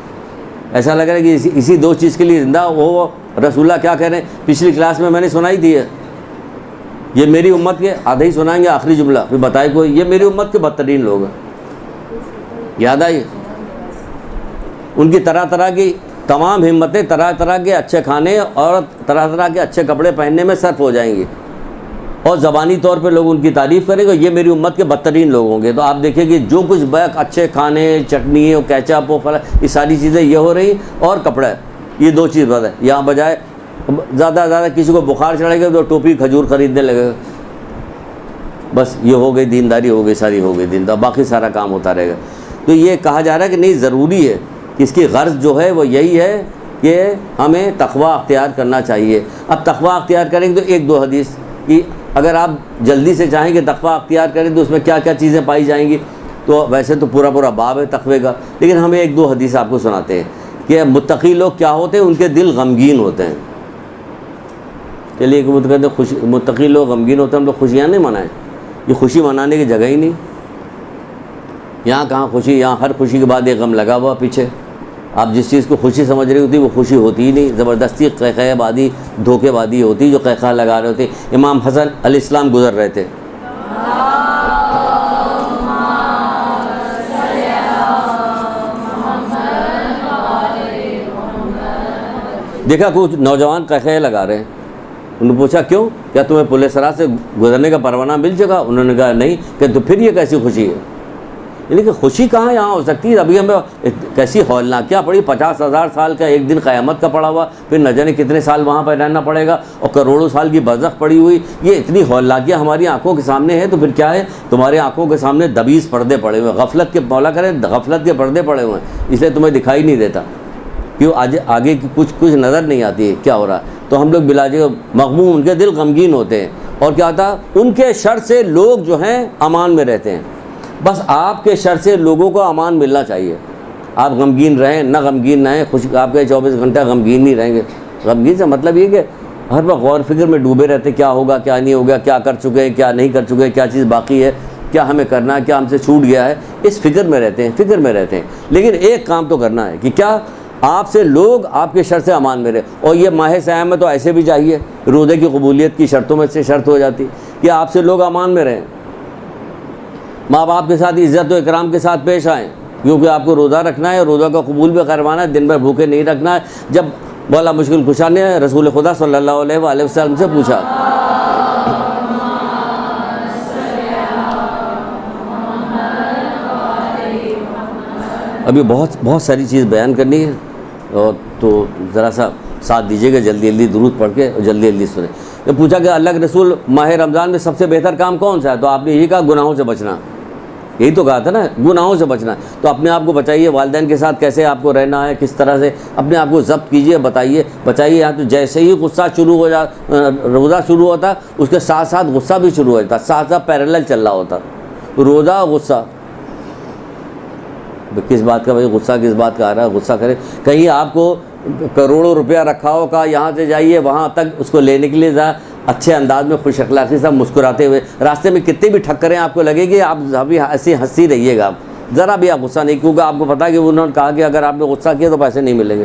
ایسا لگ رہا ہے کہ اسی دو چیز کے لیے زندہ. وہ رسول اللہ کیا کہہ رہے ہیں؟ پچھلی کلاس میں نے سنائی تھی یہ میری امت کے، آدھا ہی سنائیں گے آخری جملہ پھر بتائے کوئی. یہ میری امت کے بدترین لوگ ہیں. یاد آئی ان کی طرح طرح کی تمام ہمتیں، طرح طرح کے اچھے کھانے اور طرح طرح کے اچھے کپڑے پہننے میں صرف ہو جائیں گی اور زبانی طور پہ لوگ ان کی تعریف کریں گے. یہ میری امت کے بدترین لوگ ہوں گے. تو آپ دیکھیں کہ جو کچھ بیک اچھے کھانے، چٹنی اور کیچپ اور یہ ساری چیزیں یہ ہو رہی، اور کپڑا، یہ دو چیز بات ہے. یہاں بجائے زیادہ سے زیادہ کسی کو بخار چڑھے گا تو ٹوپی کھجور خریدنے لگے گا، بس یہ ہو گئی دینداری، ہو گئی ساری، ہو گئی دیندار، باقی سارا کام ہوتا رہے گا۔ تو یہ کہا جا رہا ہے کہ نہیں، ضروری ہے کہ اس کی غرض جو ہے وہ یہی ہے کہ ہمیں تقویٰ اختیار کرنا چاہیے۔ اب تقویٰ اختیار کریں گے تو ایک دو حدیث کہ اگر آپ جلدی سے چاہیں کہ تقویٰ اختیار کریں تو اس میں کیا کیا چیزیں پائی جائیں گی، تو ویسے تو پورا باب ہے تقوی کا، لیکن ہمیں ایک دو حدیث آپ کو سناتے ہیں کہ متقی لوگ کیا ہوتے ہیں، ان کے دل غمگین ہوتے ہیں۔ چلیے متقی لوگ غمگین ہوتے ہیں، ہم لوگ خوشیاں نہیں منائیں، یہ خوشی منانے کی جگہ ہی نہیں، یہاں کہاں خوشی، یہاں ہر خوشی کے بعد ایک غم لگا ہوا پیچھے۔ آپ جس چیز کو خوشی سمجھ رہی ہوتی وہ خوشی ہوتی ہی نہیں، زبردستی قہقہ بازی، دھوکے بازی ہوتی جو قہقہ لگا رہے ہوتے۔ امام حسن علیہ السلام گزر رہے تھے، دیکھا کچھ نوجوان قہقہ لگا رہے ہیں، انہوں نے پوچھا کیوں، کیا تمہیں پل صراط سے گزرنے کا پروانہ مل چکا؟ انہوں نے کہا نہیں۔ کہ تو پھر یہ کیسی خوشی ہے؟ یعنی کہ خوشی کہاں یہاں ہو سکتی ہے؟ ابھی ہمیں کیسی ہولناکیاں پڑی، 50,000 سال کا ایک دن قیامت کا پڑا ہوا، پھر نہ جانے کتنے سال وہاں پہ رہنا پڑے گا، اور کروڑوں سال کی برزخ پڑی ہوئی، یہ اتنی ہولناکیاں ہماری آنکھوں کے سامنے ہے، تو پھر کیا ہے؟ تمہاری آنکھوں کے سامنے دبیز پردے پڑے ہوئے ہیں، غفلت کے، مولا کرے غفلت کے پردے پڑے ہوئے ہیں، اس لیے تمہیں دکھائی نہیں دیتا، کیوں آگے کی کچھ نظر نہیں آتی ہے کیا ہو رہا ہے۔ تو ہم لوگ بلا جگہ مغموم، ان کے دل غمگین ہوتے ہیں، اور کیا ہوتا ہے؟ ان کے شر سے لوگ جو ہیں امان میں رہتے ہیں۔ بس آپ کے شر سے لوگوں کو امان ملنا چاہیے، آپ غمگین رہیں نہ غمگین نہ ہیں، آپ کے 24 گھنٹہ غمگین نہیں رہیں گے۔ غمگین سے مطلب یہ کہ ہر وقت غور فکر میں ڈوبے رہتے، کیا ہوگا کیا نہیں ہوگا، کیا کر چکے ہیں کیا نہیں کر چکے ہیں، کیا چیز باقی ہے، کیا ہمیں کرنا ہے، کیا ہم سے چھوٹ گیا ہے، اس فکر میں رہتے ہیں۔ لیکن ایک کام تو کرنا ہے کہ کیا آپ سے لوگ آپ کے شر سے امان میں رہے، اور یہ ماہ سیام میں تو ایسے بھی چاہیے، روزے کی قبولیت کی شرطوں میں سے شرط ہو جاتی کہ آپ سے لوگ امان میں رہیں، ماں باپ کے ساتھ عزت و اکرام کے ساتھ پیش آئیں، کیونکہ آپ کو روزہ رکھنا ہے، روزہ کا قبول بھی کروانا ہے، دن بھر بھوکے نہیں رکھنا ہے۔ جب مولا مشکل کشا نے رسول خدا صلی اللہ علیہ وآلہ وسلم سے پوچھا، ابھی بہت ساری چیز بیان کرنی ہے، اور تو ذرا سا ساتھ دیجیے گا، جلدی درود پڑھ کے اور جلدی سنیں۔ نے پوچھا کہ اللہ کے رسول ماہ رمضان میں سب سے بہتر کام کون سا ہے؟ تو آپ نے یہی کہا گناہوں سے بچنا، یہی تو کہا تھا نا، گناہوں سے بچنا۔ تو اپنے آپ کو بچائیے، والدین کے ساتھ کیسے آپ کو رہنا ہے، کس طرح سے اپنے آپ کو ضبط کیجیے، بچائیے۔ یہاں تو جیسے ہی غصہ شروع ہو روزہ شروع ہوتا اس کے ساتھ ساتھ غصہ بھی شروع ہو جاتا، ساتھ پیرلل چل رہا ہوتا، روزہ غصہ، کس بات کا بھائی غصہ کس بات کا آ رہا ہے؟ غصہ کرے، کہیں آپ کو کروڑوں روپیہ رکھا ہو، کہا یہاں سے جائیے وہاں تک، اس کو لینے کے لیے اچھے انداز میں خوش اخلاقی سے مسکراتے ہوئے، راستے میں کتنے بھی ٹھکریں آپ کو لگے گی، آپ ابھی ایسی ہنسی رہیے گا، ذرا بھی آپ غصہ نہیں، کیونکہ آپ کو پتہ ہے کہ انہوں نے کہا کہ اگر آپ نے غصہ کیا تو پیسے نہیں ملیں گے،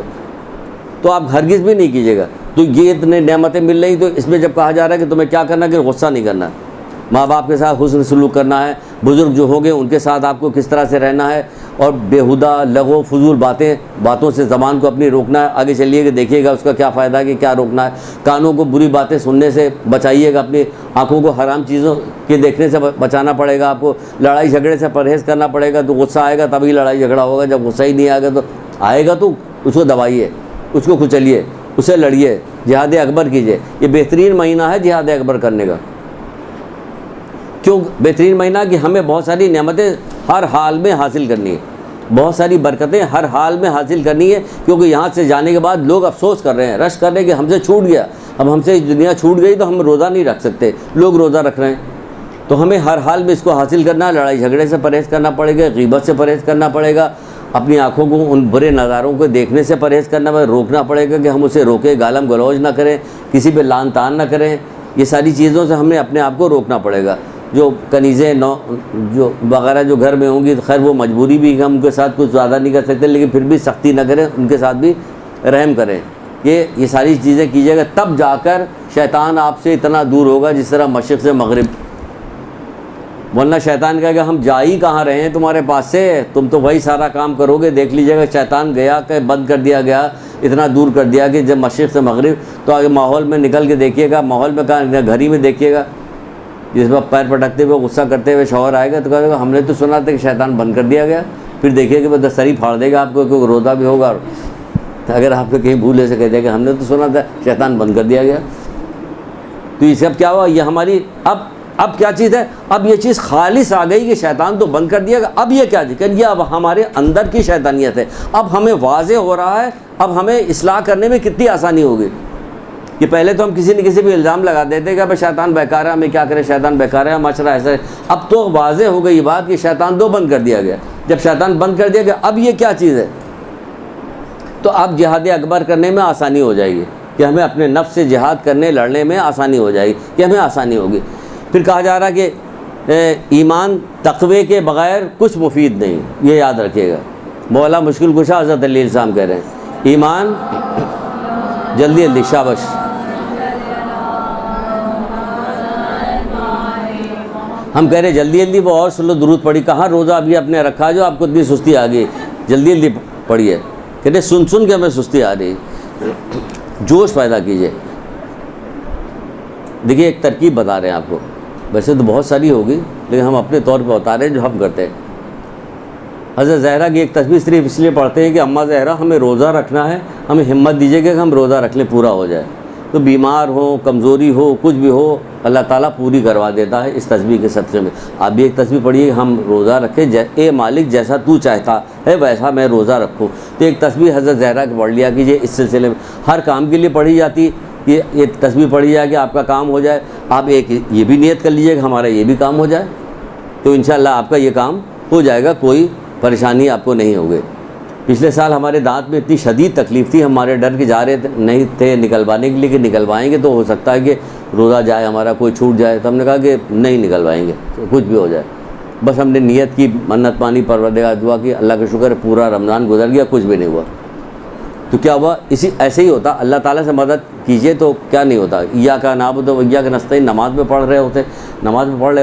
تو آپ ہرگز بھی نہیں کیجیے گا۔ تو یہ اتنے نعمتیں مل رہی، تو اس میں جب کہا جا رہا ہے کہ تمہیں کیا کرنا ہے کہ غصہ نہیں کرنا ہے، ماں باپ کے ساتھ حسن سلوک کرنا ہے، بزرگ جو ہوں گے ان کے ساتھ آپ کو کس طرح سے رہنا ہے، اور بیہودہ لغو فضول باتوں سے زبان کو اپنی روکنا ہے۔ آگے چلیے کہ دیکھیے گا اس کا کیا فائدہ ہے کہ کیا روکنا ہے۔ کانوں کو بری باتیں سننے سے بچائیے گا، اپنی آنکھوں کو حرام چیزوں کے دیکھنے سے بچانا پڑے گا، آپ کو لڑائی جھگڑے سے پرہیز کرنا پڑے گا۔ تو غصہ آئے گا تبھی لڑائی جھگڑا ہوگا، جب غصہ ہی نہیں آئے گا تو اس کو دبائیے، اس کو کچلیے، اسے لڑیے، جہاد اکبر کیجیے۔ یہ بہترین مہینہ ہے جہاد اکبر کرنے کا۔ کیوں بہترین مہینہ؟ کہ ہمیں بہت ساری نعمتیں ہر حال میں حاصل کرنی ہے، بہت ساری برکتیں ہر حال میں حاصل کرنی ہے، کیونکہ یہاں سے جانے کے بعد لوگ افسوس کر رہے ہیں، رش کر رہے ہیں کہ ہم سے چھوٹ گیا، اب ہم سے دنیا چھوٹ گئی تو ہم روزہ نہیں رکھ سکتے، لوگ روزہ رکھ رہے ہیں۔ تو ہمیں ہر حال میں اس کو حاصل کرنا ہے، لڑائی جھگڑے سے پرہیز کرنا پڑے گا، غیبت سے پرہیز کرنا پڑے گا، اپنی آنکھوں کو ان برے نظاروں کو دیکھنے سے پرہیز کرنا پڑے، روکنا پڑے گا کہ ہم اسے روکیں، گالم گلوچ نہ کریں، کسی پہ لان تان نہ کریں، یہ ساری چیزوں سے ہم نے اپنے آپ کو روکنا پڑے گا۔ جو کنیزیں جو وغیرہ جو گھر میں ہوں گی، خیر وہ مجبوری بھی ہم ان کے ساتھ کچھ زیادہ نہیں کر سکتے، لیکن پھر بھی سختی نہ کریں، ان کے ساتھ بھی رحم کریں۔ یہ ساری چیزیں کیجیے گا، تب جا کر شیطان آپ سے اتنا دور ہوگا جس طرح مشرق سے مغرب، ورنہ شیطان کہے گا ہم جا ہی کہاں رہے ہیں تمہارے پاس سے، تم تو وہی سارا کام کرو گے۔ دیکھ لیجیے گا شیطان گیا کہ بند کر دیا گیا، اتنا دور کر دیا کہ جب مشرق سے مغرب، تو آگے ماحول میں نکل کے دیکھیے گا، ماحول میں کہاں، گھر ہی میں دیکھیے گا، جس وقت پیر پٹکتے ہوئے غصہ کرتے ہوئے شوہر آئے گا تو کہے گا ہم نے تو سنا تھا کہ شیطان بند کر دیا گیا، پھر دیکھیے کہ وہ دستری پھاڑ دے گا آپ کو، کیونکہ روزہ بھی ہوگا، اگر آپ کو کہیں بھولے سے کہہ دیا کہ ہم نے تو سنا تھا شیطان بند کر دیا گیا، تو یہ سب کیا ہوا؟ یہ ہماری اب کیا چیز ہے؟ اب یہ چیز خالص آ گئی کہ شیطان تو بند کر دیا گیا، اب یہ کیا کہ یہ اب ہمارے اندر کی شیطانیت ہے، اب ہمیں واضح ہو رہا ہے، اب ہمیں اصلاح کرنے میں کتنی آسانی ہوگی. کہ پہلے تو ہم کسی نہ کسی بھی الزام لگا دیتے کہ اب شیطان بیکار ہے، ہمیں کیا کرے، شیطان بیکار ہے، معاشرہ ایسا ہے. اب تو واضح ہو گئی یہ بات کہ شیطان تو بند کر دیا گیا. جب شیطان بند کر دیا گیا اب یہ کیا چیز ہے؟ تو اب جہاد اکبر کرنے میں آسانی ہو جائے گی، کہ ہمیں اپنے نفس سے جہاد کرنے لڑنے میں آسانی ہو جائے گی، کہ ہمیں آسانی ہوگی. پھر کہا جا رہا کہ ایمان تقوی کے بغیر کچھ مفید نہیں، یہ یاد رکھیے گا. مولا مشکل کشا حضرت علی السلام کہہ رہے ہیں ایمان جلدی جلدی شابش. ہم کہہ رہے جلدی جلدی، وہ اور سلو درود پڑھی. کہاں روزہ ابھی آپ نے رکھا جو آپ کو اتنی سستی آ گئی، جلدی جلدی پڑھیے. کہتے سن کے ہمیں سستی آ رہی، جوش پیدا کیجیے. دیکھیے ایک ترکیب بتا رہے ہیں آپ کو، ویسے تو بہت ساری ہوگی لیکن ہم اپنے طور پہ بتا رہے ہیں جو ہم کرتے ہیں. حضرت زہرا کی ایک تسبیح صرف اس لیے پڑھتے ہیں کہ اماں زہرا ہمیں روزہ رکھنا ہے، ہمیں ہمت دیجیے کہ ہم روزہ رکھ لیں، پورا ہو جائے. تو بیمار ہو، کمزوری ہو، کچھ بھی ہو، اللہ تعالیٰ پوری کروا دیتا ہے اس تسبیح کے صدقے میں. آپ بھی ایک تسبیح پڑھیے ہم روزہ رکھیں، اے مالک جیسا تو چاہتا ہے ویسا میں روزہ رکھوں. تو ایک تسبیح حضرت زہرا کی پڑھ لیا کیجیے. اس سلسلے میں ہر کام کے لیے پڑھی جاتی، یہ تسبیح پڑھی جائے کہ آپ کا کام ہو جائے. آپ ایک یہ بھی نیت کر لیجیے کہ ہمارا یہ بھی کام ہو جائے، تو انشاءاللہ آپ کا یہ کام ہو جائے گا، کوئی پریشانی آپ کو نہیں ہوگی. پچھلے سال ہمارے دانت میں اتنی شدید تکلیف تھی، ہمارے ڈر کے جا رہے نہیں تھے نکلوانے کے لیے کہ نکلوائیں گے تو ہو سکتا ہے کہ روزہ جائے ہمارا، کوئی چھوٹ جائے. تو ہم نے کہا کہ نہیں نکلوائیں گے، کچھ بھی ہو جائے. بس ہم نے نیت کی، منت مانی، پروردگار دعا کی، اللہ کا شکر ہے پورا رمضان گزر گیا، کچھ بھی نہیں ہوا. تو کیا ہوا؟ ایسے ہی ہوتا، اللہ تعالیٰ سے مدد کیجئے تو کیا نہیں ہوتا. ایاک نعبد و ایاک نستعین نماز میں پڑھ رہے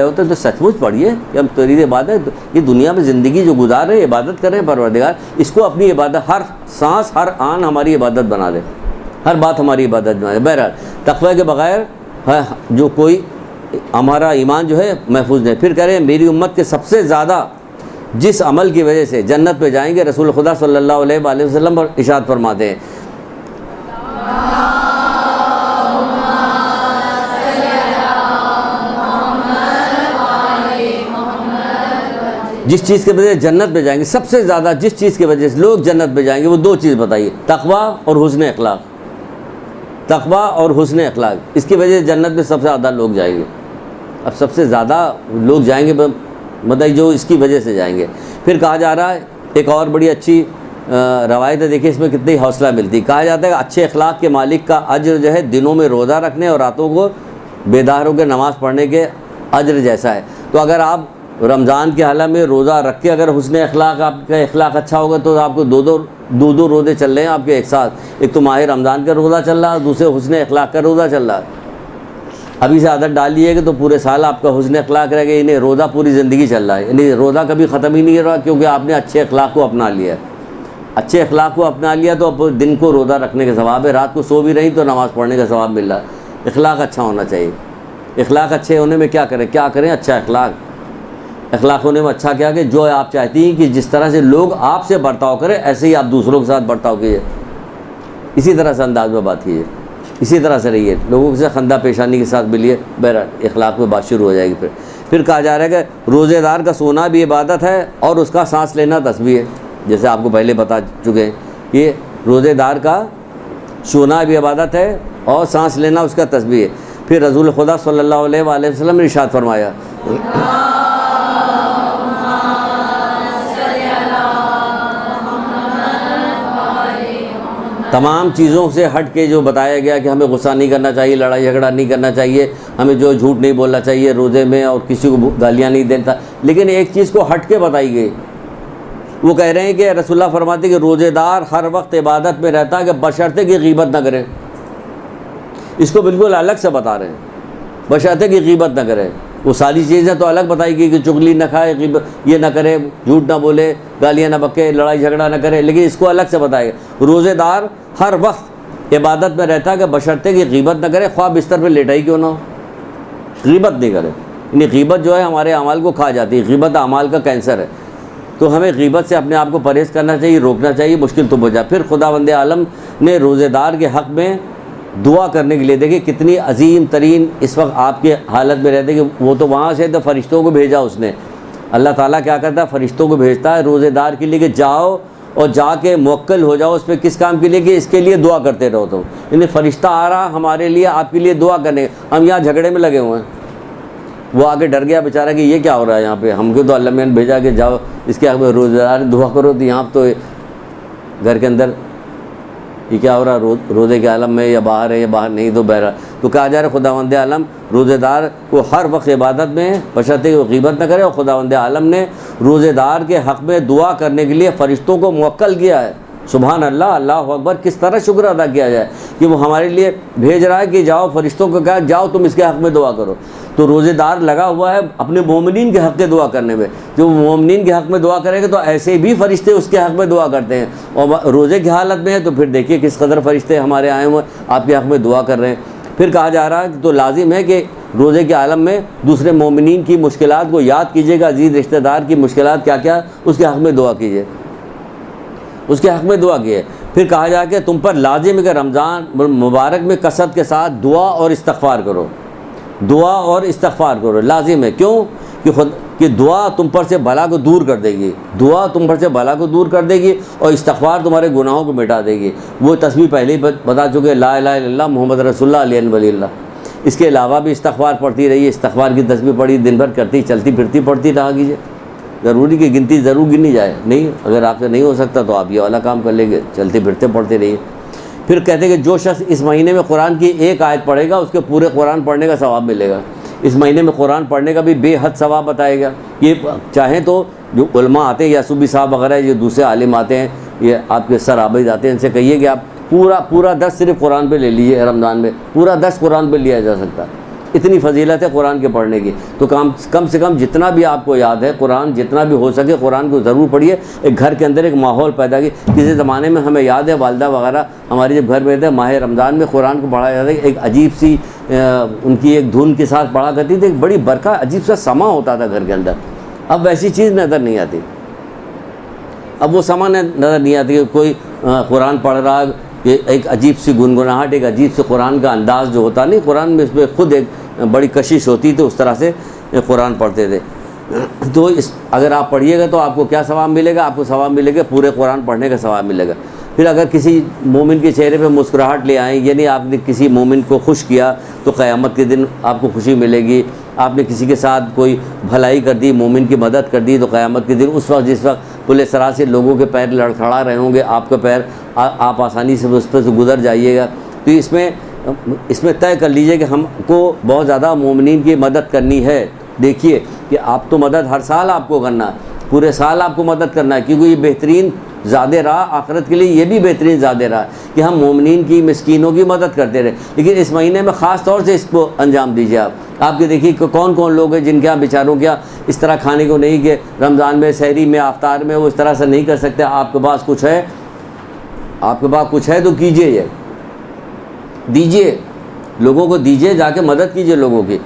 ہوتے تو سچ مچ پڑھیے کہ ہم تیری عبادت، یہ دنیا میں زندگی جو گزار رہے ہیں عبادت کریں، پروردگار اس کو اپنی عبادت، ہر سانس ہر آن ہماری عبادت بنا دے، ہر بات ہماری عبادت بنا دے. بہرحال تقوی کے بغیر جو کوئی ہمارا ایمان جو ہے محفوظ نہیں. پھر کہہ رہے ہیں میری امت کے سب سے زیادہ جس عمل کی وجہ سے جنت پہ جائیں گے، رسول خدا صلی اللہ علیہ وآلہ وسلم پر ارشاد فرماتے ہیں جس چیز کی وجہ سے جنت پہ جائیں گے، سب سے زیادہ جس چیز کی وجہ سے لوگ جنت پہ جائیں گے وہ دو چیز بتائیے، تقوی اور حسن اخلاق. تقوی اور حسن اخلاق، اس کی وجہ سے جنت میں سب سے زیادہ لوگ جائیں گے. اب سب سے زیادہ لوگ جائیں گے مطلب جو اس کی وجہ سے جائیں گے. پھر کہا جا رہا ہے ایک اور بڑی اچھی روایت ہے، دیکھیں اس میں کتنی حوصلہ ملتی. کہا جاتا ہے کہ اچھے اخلاق کے مالک کا اجر جو ہے دنوں میں روزہ رکھنے اور راتوں کو بیدار ہو کے نماز پڑھنے کے اجر جیسا ہے. تو اگر آپ رمضان کے حالت میں روزہ رکھ کے اگر حسن اخلاق، آپ کا اخلاق اچھا ہوگا تو آپ کو دو روزے چل رہے ہیں آپ کے ایک ساتھ. ایک تو ماہ رمضان کا روزہ چل رہا ہے، دوسرے حسن اخلاق کا روزہ چل رہا ہے. ابھی سے عادت ڈال لیے کہ تو پورے سال آپ کا حسن اخلاق رہ گیا، انہیں روزہ پوری زندگی چل رہا ہے، یعنی روزہ کبھی ختم ہی نہیں ہو رہا کیونکہ آپ نے اچھے اخلاق کو اپنا لیا ہے. اچھے اخلاق کو اپنا لیا تو اب دن کو روزہ رکھنے کا ثواب ہے، رات کو سو بھی رہی تو نماز پڑھنے کا ثواب مل رہا ہے. اخلاق اچھا ہونا چاہیے. اخلاق اچھے ہونے میں کیا کریں اچھا اخلاق ہونے میں اچھا کیا کہ جو آپ چاہتی ہیں کہ جس طرح سے لوگ آپ سے برتاؤ کریں ایسے ہی آپ دوسروں کے ساتھ برتاؤ کیجیے، اسی طرح سے انداز میں بات کیجیے، اسی طرح سے رہیے، لوگوں سے خندہ پیشانی کے ساتھ ملیے. بہرحال اخلاق میں بات شروع ہو جائے گی. پھر کہا جا رہا ہے کہ روزے دار کا سونا بھی عبادت ہے اور اس کا سانس لینا تسبیح ہے. جیسے آپ کو پہلے بتا چکے ہیں یہ روزے دار کا سونا بھی عبادت ہے اور سانس لینا اس کا تسبیح ہے. پھر رسول خدا صلی اللہ علیہ وآلہ وسلم نے ارشاد فرمایا تمام چیزوں سے ہٹ کے جو بتایا گیا کہ ہمیں غصہ نہیں کرنا چاہیے، لڑائی جھگڑا نہیں کرنا چاہیے، ہمیں جو جھوٹ نہیں بولنا چاہیے روزے میں اور کسی کو گالیاں نہیں دیتا. لیکن ایک چیز کو ہٹ کے بتائی گئی، وہ کہہ رہے ہیں کہ رسول اللہ فرماتے کہ روزے دار ہر وقت عبادت میں رہتا ہے کہ بشرطے کہ غیبت نہ کرے. اس کو بالکل الگ سے بتا رہے ہیں، بشرطے کہ غیبت نہ کرے. وہ ساری چیزیں تو الگ بتائی گئی کہ چغلی نہ کھائے، یہ نہ کرے، جھوٹ نہ بولے، گالیاں نہ بکے، لڑائی جھگڑا نہ کرے، لیکن اس کو الگ سے بتائے گا روزے دار ہر وقت عبادت میں رہتا ہے کہ بشرطے کہ غیبت نہ کرے، خواہ بستر پہ لیٹا ہی کیوں نہ ہو، غیبت نہیں کرے. یعنی غیبت جو ہے ہمارے اعمال کو کھا جاتی ہے، غیبت اعمال کا کینسر ہے. تو ہمیں غیبت سے اپنے آپ کو پرہیز کرنا چاہیے، روکنا چاہیے، مشکل تو بجا۔ پھر خداوند عالم نے روزے دار کے حق میں دعا کرنے کے لیے، دیکھیں کتنی عظیم ترین اس وقت آپ کے حالت میں رہتے کہ وہ تو وہاں سے تو فرشتوں کو بھیجا اس نے۔ اللہ تعالیٰ کیا کرتا ہے؟ فرشتوں کو بھیجتا ہے روزے دار کے لیے کہ جاؤ اور جا کے موکل ہو جاؤ اس پہ، کس کام کے لیے؟ کہ اس کے لیے دعا کرتے رہو۔ تو یعنی فرشتہ آ رہا ہمارے لیے، آپ کے لیے دعا کرنے۔ ہم یہاں جھگڑے میں لگے ہوئے ہیں، وہ آگے ڈر گیا بیچارہ کہ یہ کیا ہو رہا ہے یہاں پہ، ہم کو تو اللہ نے بھیجا کہ جاؤ اس کے حق میں روزے دار دعا کرو، تو یہاں تو گھر کے اندر یہ کیا ہو رہا ہے؟ روزے کے عالم میں یا باہر ہے، یا باہر نہیں تو بہرحال۔ تو کہا جا رہا ہے خداوند عالم روزے دار کو ہر وقت عبادت میں بشرطے کہ وہ غیبت نہ کرے، اور خداوند عالم نے روزے دار کے حق میں دعا کرنے کے لیے فرشتوں کو موکل کیا ہے۔ سبحان اللہ، اللہ اکبر، کس طرح شکر ادا کیا جائے کہ وہ ہمارے لیے بھیج رہا ہے کہ جاؤ، فرشتوں کو کہا جاؤ تم اس کے حق میں دعا کرو۔ تو روزے دار لگا ہوا ہے اپنے مومنین کے حق کے دعا کرنے میں، جو مومنین کے حق میں دعا کرے گا تو ایسے بھی فرشتے اس کے حق میں دعا کرتے ہیں، اور روزے کی حالت میں ہے تو پھر دیکھیے کس قدر فرشتے ہمارے آئے ہوئے آپ کے حق میں دعا کر رہے ہیں۔ پھر کہا جا رہا ہے تو لازم ہے کہ روزے کے عالم میں دوسرے مومنین کی مشکلات کو یاد کیجیے گا، عزیز رشتہ دار کی مشکلات کیا کیا، اس کے حق میں دعا کیجیے، اس کے حق میں دعا کیے۔ پھر کہا جا کہ تم پر لازم ہے کہ رمضان مبارک میں کثرت کے ساتھ دعا اور استغفار کرو، دعا اور استغفار کرو، لازم ہے۔ کیوں؟ کہ دعا تم پر سے بلا کو دور کر دے گی، دعا تم پر سے بلا کو دور کر دے گی، اور استغفار تمہارے گناہوں کو مٹا دے گی۔ وہ تسبیح پہلے ہی بتا چکے، لا الہ الا اللہ محمد رسول اللہ علیہ ولی اللہ۔ اس کے علاوہ بھی استغفار پڑھتی رہیے، استغفار کی تسبیح پڑھی دن بھر کرتی چلتی پھرتی پڑھتی رہا کیجیے، ضروری کہ گنتی ضرور گنی جائے، نہیں اگر آپ سے نہیں ہو سکتا تو آپ یہ والا کام کر لیں گے، چلتے پھرتے پڑھتے رہیے۔ پھر کہتے ہیں کہ جو شخص اس مہینے میں قرآن کی ایک آیت پڑھے گا اس کے پورے قرآن پڑھنے کا ثواب ملے گا۔ اس مہینے میں قرآن پڑھنے کا بھی بے حد ثواب بتائے گا۔ یہ چاہیں تو جو علماء آتے ہیں، یاسوبی صاحب وغیرہ، یہ دوسرے عالم آتے ہیں، یہ آپ کے سر عابد آتے ہیں، ان سے کہیے کہ آپ پورا 10 صرف قرآن پہ لے لیجیے، رمضان میں پورا 10 قرآن پہ لیا جا سکتا ہے، اتنی فضیلت ہے قرآن کے پڑھنے کی۔ تو کم سے کم جتنا بھی آپ کو یاد ہے قرآن، جتنا بھی ہو سکے قرآن کو ضرور پڑھیے۔ ایک گھر کے اندر ایک ماحول پیدا کی، کسی زمانے میں ہمیں یاد ہے والدہ وغیرہ ہماری جب گھر میں تھے ماہ رمضان میں قرآن کو پڑھا جاتا ہے، ایک عجیب سی ان کی ایک دھن کے ساتھ پڑھا کرتی تھی، ایک بڑی برکہ عجیب سا سما ہوتا تھا گھر کے اندر۔ اب ویسی چیز نظر نہیں آتی، اب وہ سما نظر نہیں آتی کہ کوئی قرآن پڑھ رہا ہے، کہ ایک عجیب سی گنگناہٹ، ایک عجیب سے قرآن کا انداز جو ہوتا نہیں، قرآن میں اس میں خود ایک بڑی کشش ہوتی تو اس طرح سے قرآن پڑھتے تھے۔ تو اگر آپ پڑھیے گا تو آپ کو کیا ثواب ملے گا؟ آپ کو ثواب ملے گا پورے قرآن پڑھنے کا ثواب ملے گا۔ پھر اگر کسی مومن کے چہرے پہ مسکراہٹ لے آئیں، یعنی آپ نے کسی مومن کو خوش کیا تو قیامت کے دن آپ کو خوشی ملے گی۔ آپ نے کسی کے ساتھ کوئی بھلائی کر دی، مومن کی مدد کر دی، تو قیامت کے دن اس وقت جس وقت پل صراط سے لوگوں کے پیر لڑکھڑا رہے ہوں گے، آپ کا پیر آپ آسانی سے اس پہ سے گزر جائیے گا۔ تو اس میں طے کر لیجئے کہ ہم کو بہت زیادہ مومنین کی مدد کرنی ہے۔ دیکھیے کہ آپ تو مدد ہر سال آپ کو کرنا ہے، پورے سال آپ کو مدد کرنا ہے، کیونکہ یہ بہترین زیادہ راہ آخرت کے لیے، یہ بھی بہترین زیادہ راہ کہ ہم مومنین کی مسکینوں کی مدد کرتے رہے۔ لیکن اس مہینے میں خاص طور سے اس کو انجام دیجیے۔ آپ کے دیکھیے کہ کون کون لوگ ہیں جن کے یہاں بیچاروں کے اس طرح کھانے کو نہیں، کہ رمضان میں سحری میں افطار میں وہ اس طرح سے نہیں کر سکتے۔ آپ کے پاس کچھ ہے، آپ کے پاس کچھ ہے تو کیجیے، یہ دیجیے، لوگوں کو دیجیے، جا کے مدد کیجیے لوگوں کی،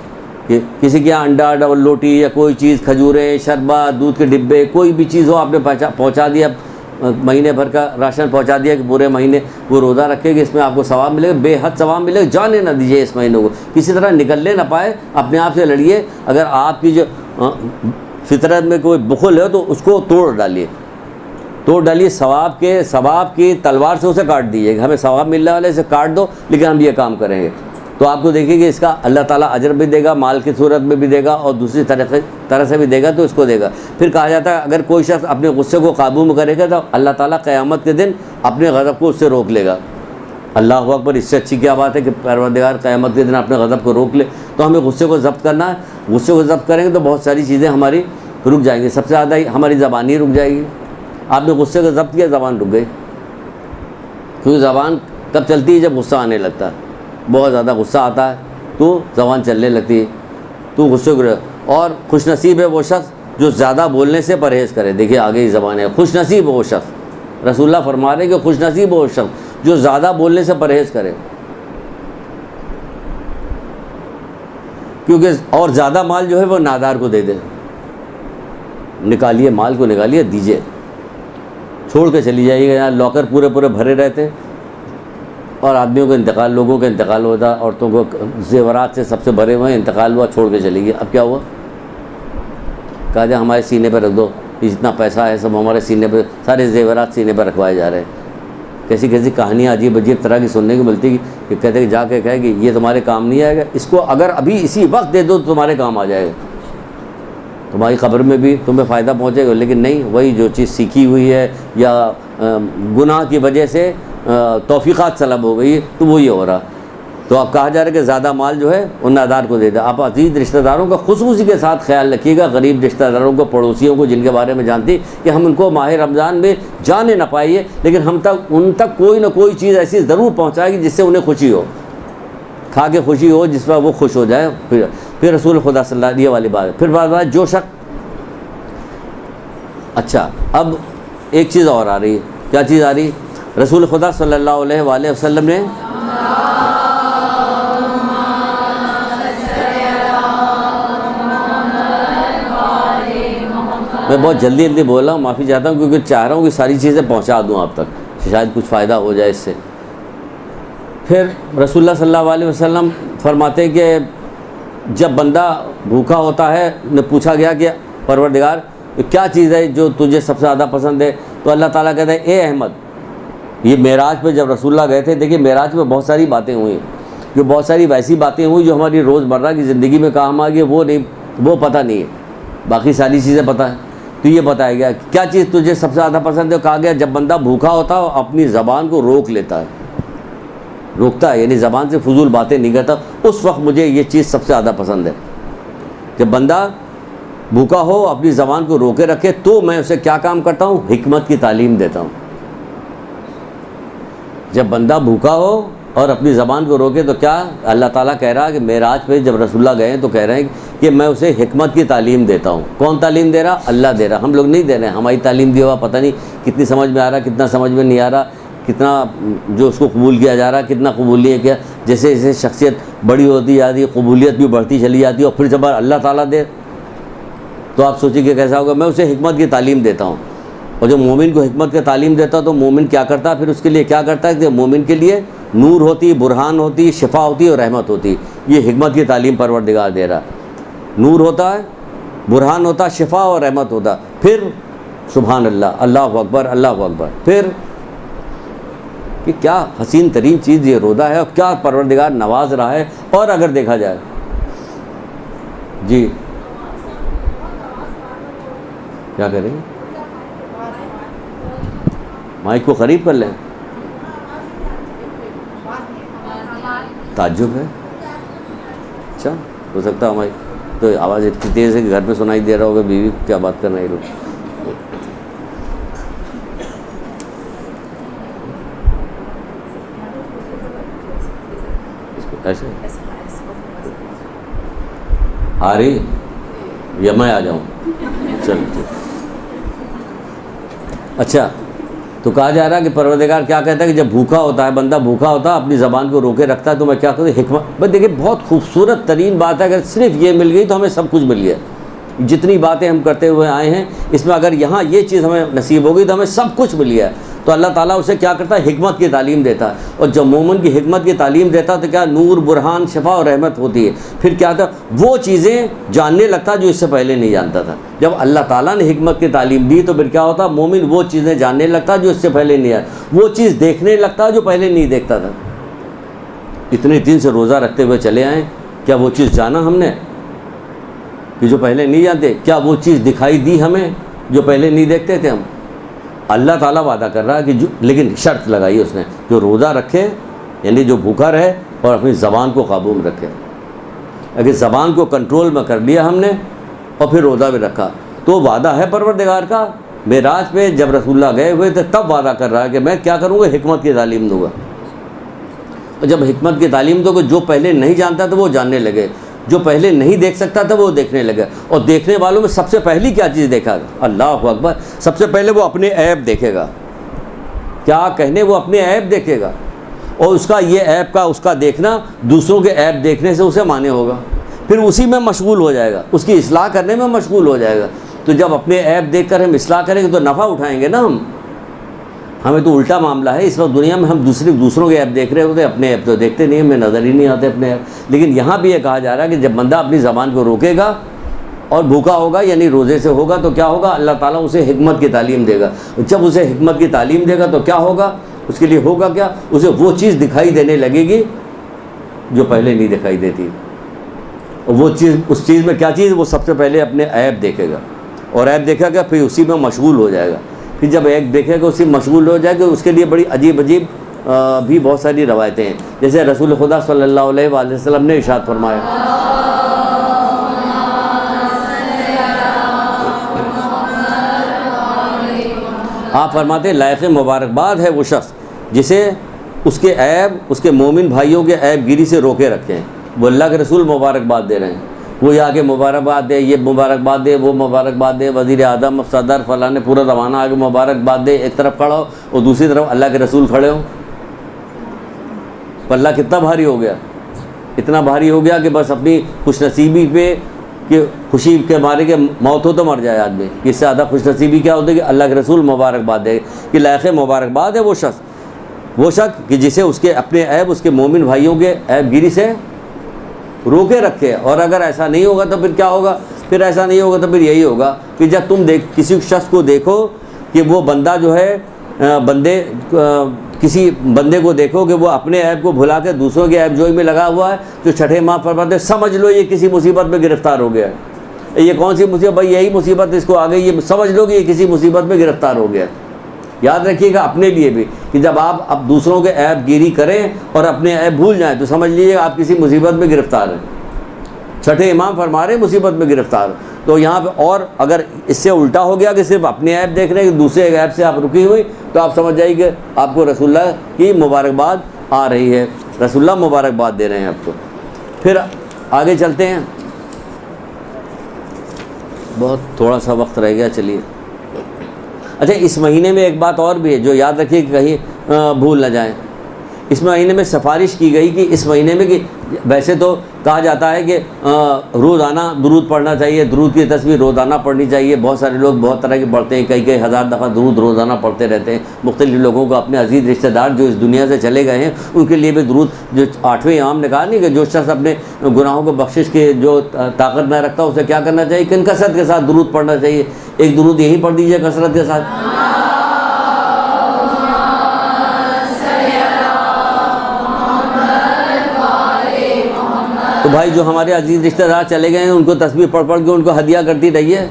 کہ کسی کے یہاں انڈا ڈبل روٹی یا کوئی چیز، کھجوریں، شربت، دودھ کے ڈبے، کوئی بھی چیز ہو آپ نے پہنچا دیا، مہینے بھر کا راشن پہنچا دیا کہ پورے مہینے وہ روزہ رکھے گا، اس میں آپ کو ثواب ملے گا، بے حد ثواب ملے گا۔ جانے نہ دیجیے اس مہینے کو، کسی طرح نکلنے نہ پائے، اپنے آپ سے لڑیے۔ اگر آپ کی جو فطرت میں کوئی بخل ہے تو اس کو توڑ ڈالیے، ثواب کی تلوار سے اسے کاٹ دیجیے کہ ہمیں ثواب ملنے والے اسے کاٹ دو، لیکن ہم یہ کام کریں گے، تو آپ کو دیکھیے کہ اس کا اللہ تعالیٰ اجر بھی دے گا، مال کی صورت میں بھی دے گا، اور دوسری طرح سے بھی دے گا، تو اس کو دے گا۔ پھر کہا جاتا ہے اگر کوئی شخص اپنے غصے کو قابو میں کرے گا تو اللہ تعالیٰ قیامت کے دن اپنے غضب کو اس سے روک لے گا۔ اللہ اکبر، اس سے اچھی کیا بات ہے کہ پروردگار قیامت کے دن اپنے غضب کو روک لے۔ تو ہمیں غصے کو ضبط کرنا ہے، غصے کو ضبط کریں گے تو بہت ساری چیزیں ہماری رک جائیں گی۔ سب سے زیادہ ہماری زبان ہی رک جائے گی۔ آپ نے غصے کو ضبط کیا، زبان رک گئی، کیونکہ زبان کب چلتی ہے؟ جب غصہ آنے لگتا ہے، بہت زیادہ غصہ آتا ہے تو زبان چلنے لگتی ہے، تو غصے کو۔ اور خوش نصیب ہے وہ شخص جو زیادہ بولنے سے پرہیز کرے۔ دیکھیے آگے ہی زبان ہے، خوش نصیب ہے وہ شخص، رسول اللہ فرما رہے ہیں کہ خوش نصیب ہے وہ شخص جو زیادہ بولنے سے پرہیز کرے، کیونکہ اور زیادہ مال جو ہے وہ نادار کو دے دے، نکالیے، مال کو نکالیے، دیجیے، چھوڑ کے چلی جائیے گا. یہاں لاکر پورے پورے بھرے رہتے اور آدمیوں کا انتقال، لوگوں کا انتقال ہوتا، عورتوں کو زیورات سے سب سے بھرے ہوئے، انتقال ہوا، چھوڑ کے چلی گئی. اب کیا ہوا؟ کہا جائے ہمارے سینے پہ رکھ دو، جتنا پیسہ ہے سب ہمارے سینے پہ، سارے زیورات سینے پہ رکھوائے جا رہے ہیں. کیسی کیسی کہانیاں عجیب عجیب طرح کی سننے کو ملتی کہ کہتے کہ جا کے کہے کہ یہ تمہارے کام نہیں آئے گا، اس کو اگر ابھی اسی وقت دے دو تو تمہارے کام آ جائے گا، تمہاری قبر میں بھی تمہیں فائدہ پہنچے گا. لیکن نہیں، وہی جو چیز سیکھی ہوئی ہے یا گناہ کی وجہ سے توفیقات سلب ہو گئی تو وہی ہو رہا. تو اب کہا جا رہا ہے کہ زیادہ مال جو ہے ان نادار کو دے دیں. آپ عزیز رشتہ داروں کا خصوصی کے ساتھ خیال رکھیے گا، غریب رشتہ داروں کو، پڑوسیوں کو، جن کے بارے میں جانتی کہ ہم ان کو ماہ رمضان میں جانے نہ پائیے، لیکن ان تک کوئی نہ کوئی چیز ایسی ضرور پہنچائے گی جس سے انہیں خوشی ہو، کھا کے خوشی ہو، جس پر وہ خوش ہو جائے. پھر رسول خدا صلی اللہ علیہ والی بات. پھر بات جو شخص، اچھا اب ایک چیز اور آ رہی ہے. کیا چیز آ رہی؟ رسول خدا صلی اللہ علیہ وآلہ وسلم نے میں بہت جلدی بول رہا ہوں، معافی چاہتا ہوں، کیونکہ چاہ رہا ہوں کہ ساری چیزیں پہنچا دوں آپ تک، شاید کچھ فائدہ ہو جائے اس سے. پھر رسول اللہ صلی اللہ علیہ وسلم فرماتے ہیں کہ جب بندہ بھوکا ہوتا ہے، نے پوچھا گیا کہ پروردگار کیا چیز ہے جو تجھے سب سے زیادہ پسند ہے؟ تو اللہ تعالیٰ کہتے ہیں اے احمد. یہ معراج پہ جب رسول اللہ گئے تھے، دیکھیے معراج پہ بہت ساری باتیں ہوئیں، جو بہت ساری ویسی باتیں ہوئی جو ہماری روزمرہ کی زندگی میں کام آ گئی، وہ پتہ نہیں ہے، باقی ساری چیزیں پتہ ہیں. تو یہ بتایا گیا کیا چیز تجھے سب سے زیادہ پسند ہے؟ کہا گیا جب بندہ بھوکا ہوتا ہے اپنی زبان کو روک لیتا ہے، روکتا ہے، یعنی زبان سے فضول باتیں نہیں کرتا، اس وقت مجھے یہ چیز سب سے زیادہ پسند ہے. جب بندہ بھوکا ہو، اپنی زبان کو روکے رکھے، تو میں اسے کیا کام کرتا ہوں؟ حکمت کی تعلیم دیتا ہوں. جب بندہ بھوکا ہو اور اپنی زبان کو روکے تو کیا اللہ تعالیٰ کہہ رہا ہے کہ معراج پہ جب رسول اللہ گئے ہیں تو کہہ رہے ہیں کہ میں اسے حکمت کی تعلیم دیتا ہوں. کون تعلیم دے رہا؟ اللہ دے رہا، ہم لوگ نہیں دے رہے ہیں. ہماری تعلیم دی ہوا پتہ نہیں کتنی سمجھ میں آ رہا، کتنا سمجھ میں نہیں آ رہا، کتنا جو اس کو قبول کیا جا رہا، کتنا قبول نہیں کیا. جیسے جیسے شخصیت بڑی ہوتی جاتی ہے، قبولیت بھی بڑھتی چلی جاتی ہے، اور پھر جب اللہ تعالیٰ دے تو آپ سوچیں کہ کیسا ہوگا. میں اسے حکمت کی تعلیم دیتا ہوں. اور جو مومن کو حکمت کی تعلیم دیتا تو مومن کیا کرتا ہے؟ پھر اس کے لیے کیا کرتا ہے کہ مومن کے لیے نور ہوتی، برہان ہوتی، شفا ہوتی اور رحمت ہوتی. یہ حکمت کی تعلیم پروردگار دے رہا. نور ہوتا ہے، برہان ہوتا، شفا اور رحمت ہوتا. پھر سبحان اللہ، اللہ اکبر، اللہ اکبر. پھر کہ کیا حسین ترین چیز یہ روزہ ہے، اور کیا پروردگار نواز رہا ہے. اور اگر دیکھا جائے جی کیا کریں، مائک کو قریب کر لیں. تعجب ہے، اچھا ہو سکتا ہے مائک تو آواز اتنی تیز ہے کہ گھر پہ سنائی دے رہا ہوگا، بیوی کیا بات کر رہے ہیں لوگ. ایسے آ رہی یا میں آ جاؤں؟ چل اچھا. تو کہا جا رہا ہے کہ پروردگار کیا کہتا ہے کہ جب بھوکا ہوتا ہے، بندہ بھوکا ہوتا ہے، اپنی زبان کو روکے رکھتا ہے، تو میں کیا کروں؟ حکمت. بس دیکھیے بہت خوبصورت ترین بات ہے، اگر صرف یہ مل گئی تو ہمیں سب کچھ مل گیا. جتنی باتیں ہم کرتے ہوئے آئے ہیں اس میں اگر یہاں یہ چیز ہمیں نصیب ہو گئی تو ہمیں سب کچھ مل گیا. تو اللہ تعالیٰ اسے کیا کرتا ہے؟ حکمت کی تعلیم دیتا ہے. اور جب مومن کی حکمت کی تعلیم دیتا تو کیا نور، برہان، شفا اور رحمت ہوتی ہے. پھر کیا تھا؟ وہ چیزیں جاننے لگتا جو اس سے پہلے نہیں جانتا تھا. جب اللہ تعالیٰ نے حکمت کی تعلیم دی تو پھر کیا ہوتا؟ مومن وہ چیزیں جاننے لگتا جو اس سے پہلے نہیں آیا، وہ چیز دیکھنے لگتا جو پہلے نہیں دیکھتا تھا. اتنے دن سے روزہ رکھتے ہوئے چلے آئیں، کیا وہ چیز جانا ہم نے کہ جو پہلے نہیں جانتے؟ کیا وہ چیز دکھائی دی ہمیں جو پہلے نہیں دیکھتے تھے ہم؟ اللہ تعالیٰ وعدہ کر رہا ہے کہ لیکن شرط لگائی اس نے، جو روزہ رکھے یعنی جو بھوکا رہے اور اپنی زبان کو قابو میں رکھے. اگر زبان کو کنٹرول میں کر لیا ہم نے اور پھر روزہ بھی رکھا تو وعدہ ہے پروردگار کا. معراج پہ جب رسول اللہ گئے ہوئے تھے تب وعدہ کر رہا ہے کہ میں کیا کروں گا؟ حکمت کی تعلیم دوں گا. اور جب حکمت کی تعلیم دو گے، جو پہلے نہیں جانتا تھا وہ جاننے لگے، جو پہلے نہیں دیکھ سکتا تھا وہ دیکھنے لگا. اور دیکھنے والوں میں سب سے پہلی کیا چیز دیکھا گا؟ اللہ اکبر. سب سے پہلے وہ اپنے عیب دیکھے گا. کیا کہنے؟ وہ اپنے عیب دیکھے گا. اور اس کا یہ عیب کا اس کا دیکھنا دوسروں کے عیب دیکھنے سے اسے مانے ہوگا. پھر اسی میں مشغول ہو جائے گا، اس کی اصلاح کرنے میں مشغول ہو جائے گا. تو جب اپنے عیب دیکھ کر ہم اصلاح کریں گے تو نفع اٹھائیں گے نا ہمیں تو الٹا معاملہ ہے اس وقت دنیا میں، ہم دوسروں کے عیب دیکھ رہے ہوتے ہیں، اپنے عیب تو دیکھتے نہیں، ہمیں نظر ہی نہیں آتے اپنے عیب۔ لیکن یہاں بھی یہ کہا جا رہا ہے کہ جب بندہ اپنی زبان کو روکے گا اور بھوکا ہوگا یعنی روزے سے ہوگا تو کیا ہوگا، اللہ تعالیٰ اسے حکمت کی تعلیم دے گا۔ جب اسے حکمت کی تعلیم دے گا تو کیا ہوگا، اس کے لیے ہوگا کیا، اسے وہ چیز دکھائی دینے لگے گی جو پہلے نہیں دکھائی دیتی۔ اور وہ چیز، اس چیز میں کیا چیز، وہ سب سے پہلے اپنے عیب دیکھے گا، اور عیب دیکھا گا پھر اسی میں مشغول ہو جائے گا۔ پھر جب عیب دیکھے گا اسی مشغول ہو جائے گا، اس کے لیے بڑی عجیب بھی بہت ساری روایتیں ہیں، جیسے رسول خدا صلی اللہ علیہ وآلہ وسلم نے ارشاد فرمایا، آپ فرماتے ہیں لائق مبارکباد ہے وہ شخص جسے اس کے عیب، اس کے مومن بھائیوں کے عیب گیری سے روکے رکھے ہیں۔ وہ اللہ کے رسول مبارکباد دے رہے ہیں، وہ آگے مبارکباد دے، یہ مبارکباد دے، وہ مبارکباد دے، وزیر اعظم، صدر، فلاں نے پورا زمانہ آگے مبارکباد دے، ایک طرف کھڑا ہو اور دوسری طرف اللہ کے رسول کھڑے ہوں۔ پلہ کتنا بھاری ہو گیا، اتنا بھاری ہو گیا کہ بس اپنی خوش نصیبی پہ کہ خوشی کے مارے کہ موت ہو تو مر جائے آدمی، اس سے زیادہ خوش نصیبی کیا ہوتی ہے کہ اللہ کے رسول مبارکباد دے کہ لائق مبارکباد ہے وہ شخص کہ جسے اس کے اپنے عیب، اس کے مومن بھائیوں کے عیب گیری سے روکے رکھے۔ اور اگر ایسا نہیں ہوگا تو پھر کیا ہوگا، پھر ایسا نہیں ہوگا تو پھر یہی ہوگا کہ جب تم کسی شخص کو دیکھو کہ وہ بندہ جو ہے کسی بندے کو دیکھو کہ وہ اپنے عیب کو بھلا کے دوسروں کے عیب جوئی میں لگا ہوا ہے، جو چھٹے ماہ فرماتے سمجھ لو یہ کسی مصیبت میں گرفتار ہو گیا ہے۔ یہ کون سی مصیبت، بھائی یہی مصیبت اس کو آ گئی، یہ سمجھ لو کہ یہ کسی مصیبت میں گرفتار ہو گیا ہے۔ یاد رکھیے گا اپنے لیے بھی کہ جب آپ اب دوسروں کے عیب گیری کریں اور اپنے عیب بھول جائیں تو سمجھ لیجیے آپ کسی مصیبت میں گرفتار ہیں۔ چھٹے امام فرما رہے ہیں مصیبت میں گرفتار۔ تو یہاں پہ اور اگر اس سے الٹا ہو گیا کہ صرف اپنے عیب دیکھ رہے ہیں کہ دوسرے عیب سے آپ رکی ہوئی، تو آپ سمجھ جائیے کہ آپ کو رسول اللہ کی مبارکباد آ رہی ہے، رسول اللہ مبارکباد دے رہے ہیں آپ کو۔ پھر آگے چلتے ہیں، بہت تھوڑا سا وقت رہ گیا، چلیے۔ اچھا، اس مہینے میں ایک بات اور بھی ہے جو یاد رکھیے کہ کہیں بھول نہ جائیں۔ اس مہینے میں سفارش کی گئی کہ اس مہینے میں کہ ویسے تو کہا جاتا ہے کہ روزانہ درود پڑھنا چاہیے، درود کی تصویر روزانہ پڑھنی چاہیے۔ بہت سارے لوگ بہت طرح کے پڑھتے ہیں، کئی ہزار دفعہ درود روزانہ پڑھتے رہتے ہیں۔ مختلف لوگوں کو اپنے عزیز رشتہ دار جو اس دنیا سے چلے گئے ہیں ان کے لیے بھی درود، جو 8ویں امام نے کہا نہیں کہ جو شخص اپنے گناہوں کو بخشش کے جو طاقت نہ رکھتا اسے کیا کرنا چاہیے کہ کثرت کے ساتھ درود پڑھنا چاہیے۔ ایک درود یہی پڑھ دیجیے کثرت کے ساتھ۔ تو بھائی جو ہمارے عزیز رشتہ دار چلے گئے ہیں ان کو تسبیح پڑھ کے ان کو ہدیہ کرتی رہیے۔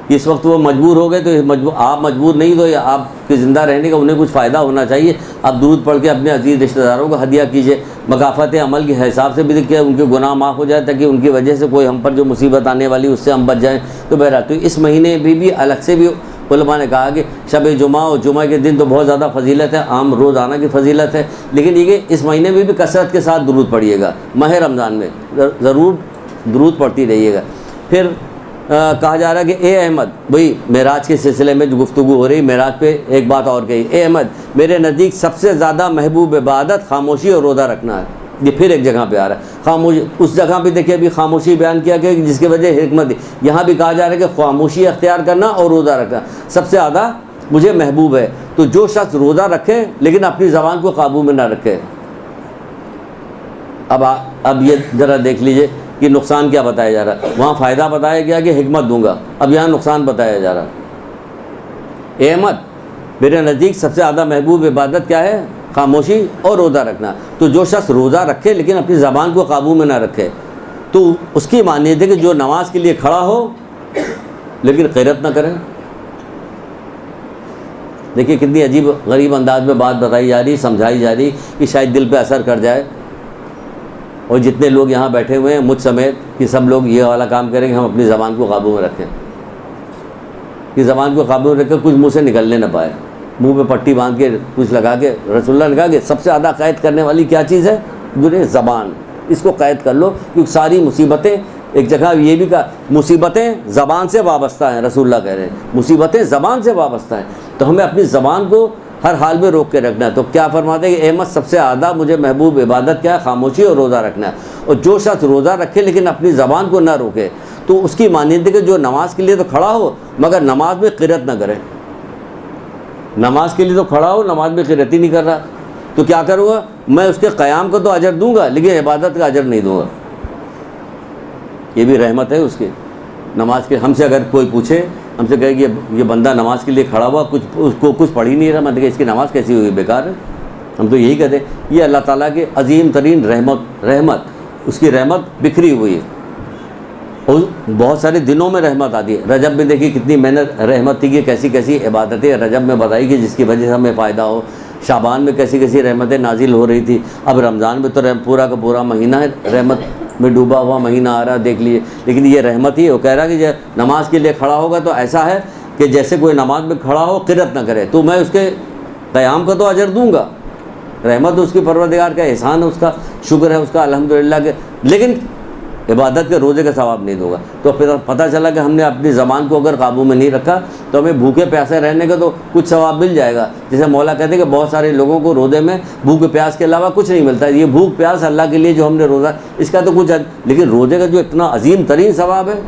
اس وقت وہ مجبور ہو گئے تو آپ مجبور نہیں تو آپ کے زندہ رہنے کا انہیں کچھ فائدہ ہونا چاہیے۔ آپ درود پڑھ کے اپنے عزیز رشتہ داروں کو ہدیہ کیجیے، مکافات عمل کے حساب سے بھی دیکھیے، ان کے گناہ معاف ہو جائے تاکہ ان کی وجہ سے کوئی ہم پر جو مصیبت آنے والی اس سے ہم بچ جائیں۔ تو بہرحال تو اس مہینے بھی الگ سے بھی علماء نے کہا کہ شب جمعہ اور جمعہ کے دن تو بہت زیادہ فضیلت ہے، عام روزانہ کی فضیلت ہے، لیکن یہ کہ اس مہینے میں بھی کثرت کے ساتھ درود پڑھیے گا۔ ماہ رمضان میں ضرور درود پڑھتی رہیے گا۔ پھر کہا جا رہا ہے کہ اے احمد، وہی معراج کے سلسلے میں جو گفتگو ہو رہی، معراج پہ ایک بات اور کہی، اے احمد میرے نزدیک سب سے زیادہ محبوب عبادت خاموشی اور روزہ رکھنا ہے۔ یہ پھر ایک جگہ پہ آ رہا ہے خاموشی، اس جگہ پہ دیکھیے ابھی خاموشی بیان کیا گیا جس کی وجہ حکمت، یہاں بھی کہا جا رہا ہے کہ خاموشی اختیار کرنا اور روزہ رکھنا سب سے زیادہ مجھے محبوب ہے۔ تو جو شخص روزہ رکھے لیکن اپنی زبان کو قابو میں نہ رکھے، اب یہ ذرا دیکھ لیجئے کہ نقصان کیا بتایا جا رہا ہے۔ وہاں فائدہ بتایا گیا کہ حکمت دوں گا، اب یہاں نقصان بتایا جا رہا ہے۔ اے احمد میرے نزدیک سب سے زیادہ محبوب عبادت کیا ہے؟ خاموشی اور روزہ رکھنا۔ تو جو شخص روزہ رکھے لیکن اپنی زبان کو قابو میں نہ رکھے تو اس کی مانیت ہے کہ جو نماز کے لیے کھڑا ہو لیکن غیرت نہ کرے۔ دیکھیے کتنی عجیب غریب انداز میں بات بتائی جا رہی، سمجھائی جا رہی کہ شاید دل پہ اثر کر جائے، اور جتنے لوگ یہاں بیٹھے ہوئے ہیں مجھ سمیت کہ سب لوگ یہ والا کام کریں کہ ہم اپنی زبان کو قابو میں رکھیں، کہ زبان کو قابو میں رکھ کر کچھ منہ سے نکلنے نہ پائے، منہ پہ پٹی باندھ کے کچھ لگا کے۔ رسول اللہ نے کہا کہ سب سے زیادہ قید کرنے والی کیا چیز ہے؟ دنیا زبان، اس کو قید کر لو، کیونکہ ساری مصیبتیں، ایک جگہ یہ بھی کہا مصیبتیں زبان سے وابستہ ہیں، رسول اللہ کہہ رہے ہیں مصیبتیں زبان سے وابستہ ہیں، تو ہمیں اپنی زبان کو ہر حال میں روک کے رکھنا ہے۔ تو کیا فرماتے ہیں کہ احمد سب سے زیادہ مجھے محبوب عبادت کیا ہے؟ خاموشی اور روزہ رکھنا ہے۔ اور جو شخص روزہ رکھے لیکن اپنی زبان کو نہ روکے تو اس کی مانندگی کہ جو نماز کے لیے تو کھڑا ہو مگر نماز میں قرت نہ کرے. نماز کے لیے تو کھڑا ہو، نماز میں قرت ہی نہیں کر رہا، تو کیا کروں گا میں؟ اس کے قیام کو تو اجر دوں گا لیکن عبادت کا اجر نہیں دوں گا. یہ بھی رحمت ہے اس کی. نماز کے ہم سے اگر کوئی پوچھے، ہم سے کہے کہ یہ بندہ نماز کے لیے کھڑا ہوا اس کو کچھ پڑھ ہی نہیں رہا، مطلب کہ اس کی نماز کیسی ہوئی؟ بیکار ہے. ہم تو یہی کہتے ہیں یہ اللہ تعالیٰ کی عظیم ترین رحمت اس کی رحمت بکھری ہوئی ہے. اور بہت سارے دنوں میں رحمت آتی ہے. رجب میں دیکھیے کتنی محنت رحمت تھی کہ کیسی کیسی عبادتیں رجب میں بتائی کہ جس کی وجہ سے ہمیں فائدہ ہو. شعبان میں کیسی کیسی رحمتیں نازل ہو رہی تھی. اب رمضان میں تو پورا کا پورا مہینہ ہے رحمت میں ڈوبا ہوا مہینہ آ رہا، دیکھ لیجیے. لیکن یہ رحمت ہی وہ کہہ رہا کہ نماز کے لیے کھڑا ہوگا تو ایسا ہے کہ جیسے کوئی نماز میں کھڑا ہو قرت نہ کرے، تو میں اس کے قیام کا تو اجر دوں گا. رحمت اس کی پروردگار کا احسان ہے، اس کا شکر ہے اس کا الحمدللہ کے، لیکن عبادت کے روزے کا ثواب نہیں دوں گا. تو پھر پتہ چلا کہ ہم نے اپنی زبان کو اگر قابو میں نہیں رکھا تو ہمیں بھوکے پیاسے رہنے کا تو کچھ ثواب مل جائے گا. جیسے مولا کہتے ہیں کہ بہت سارے لوگوں کو روزے میں بھوک پیاس کے علاوہ کچھ نہیں ملتا. یہ بھوک پیاس اللہ کے لیے جو ہم نے روزہ اس کا تو کچھ، لیکن روزے کا جو اتنا عظیم ترین ثواب ہے،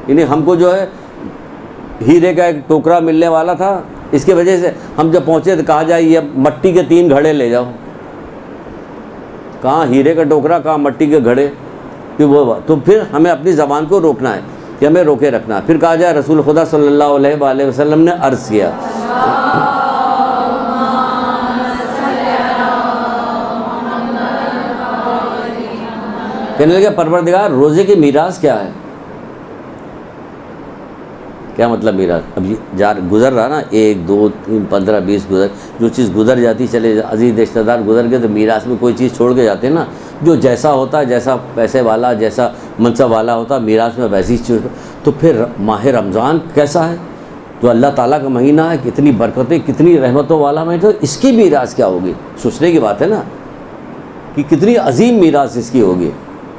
یعنی ہم کو جو ہے ہیرے کا ایک ٹوکرا ملنے والا تھا، اس کی وجہ سے ہم جب پہنچے تو کہا جائے یہ مٹی کے 3 گھڑے لے جاؤ. کہاں ہیرے کا ٹوکرا، کہاں مٹی کے گھڑے، کہ وہ تو پھر ہمیں اپنی زبان کو روکنا ہے کہ ہمیں روکے رکھنا ہے. پھر کہا جائے رسول خدا صلی اللہ علیہ وآلہ وسلم نے عرض کیا کہنے لگے پروردگار روزے کی میراث کیا ہے؟ کیا مطلب میراث؟ اب گزر رہا نا 1 2 3 15 20 گزر، جو چیز گزر جاتی چلے عزیز رشتہ دار گزر گئے تو میراث میں کوئی چیز چھوڑ کے جاتے ہیں نا. جو جیسا ہوتا ہے، جیسا پیسے والا، جیسا منصب والا ہوتا میراث میں ویسی چیز. تو پھر ماہ رمضان کیسا ہے؟ تو اللہ تعالیٰ کا مہینہ ہے، کتنی برکتیں کتنی رحمتوں والا مہینہ، تو اس کی میراث کیا ہوگی؟ سوچنے کی بات ہے نا کہ کتنی عظیم میراث اس کی ہوگی.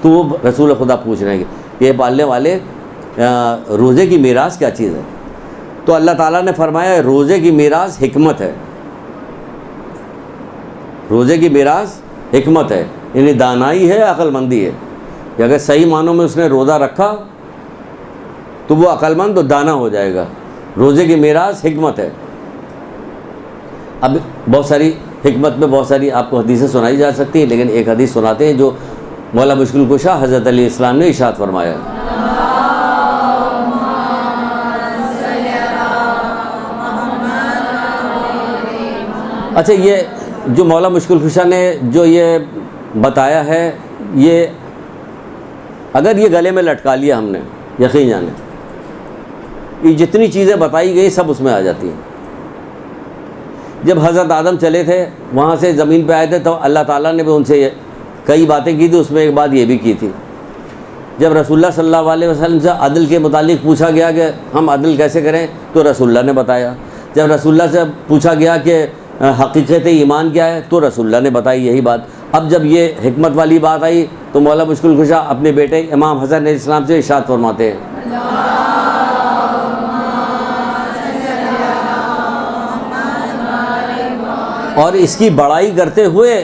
تو وہ رسول خدا پوچھ رہے ہیں کہ یہ پالنے والے روزے کی میراث کیا چیز ہے؟ تو اللہ تعالیٰ نے فرمایا روزے کی میراث حکمت ہے. روزے کی میراث حکمت ہے، یعنی دانائی ہے، عقل مندی ہے. کہ اگر صحیح معنوں میں اس نے روزہ رکھا تو وہ عقل مند و دانا ہو جائے گا. روزے کی میراث حکمت ہے. اب بہت ساری حکمت میں بہت ساری آپ کو حدیثیں سنائی جا سکتی ہیں، لیکن ایک حدیث سناتے ہیں جو مولا مشکل کشا حضرت علیہ السلام نے ارشاد فرمایا. اچھا، یہ جو مولا مشکل کشا نے جو یہ بتایا ہے، یہ اگر یہ گلے میں لٹکا لیا ہم نے، یقین جانے یہ جتنی چیزیں بتائی گئی سب اس میں آ جاتی ہیں. جب حضرت آدم چلے تھے وہاں سے زمین پہ آئے تھے تو اللہ تعالیٰ نے بھی ان سے کئی باتیں کی تھی، اس میں ایک بات یہ بھی کی تھی. جب رسول اللہ صلی اللہ علیہ وسلم سے عدل کے متعلق پوچھا گیا کہ ہم عدل کیسے کریں تو رسول اللہ نے بتایا. جب رسول اللہ سے پوچھا گیا کہ حقیقت ایمان کیا ہے تو رسول اللہ نے بتائی یہی بات. اب جب یہ حکمت والی بات آئی تو مولا مشکل کشا اپنے بیٹے امام حسن علیہ السلام سے ارشاد فرماتے ہیں اور اس کی بڑائی کرتے ہوئے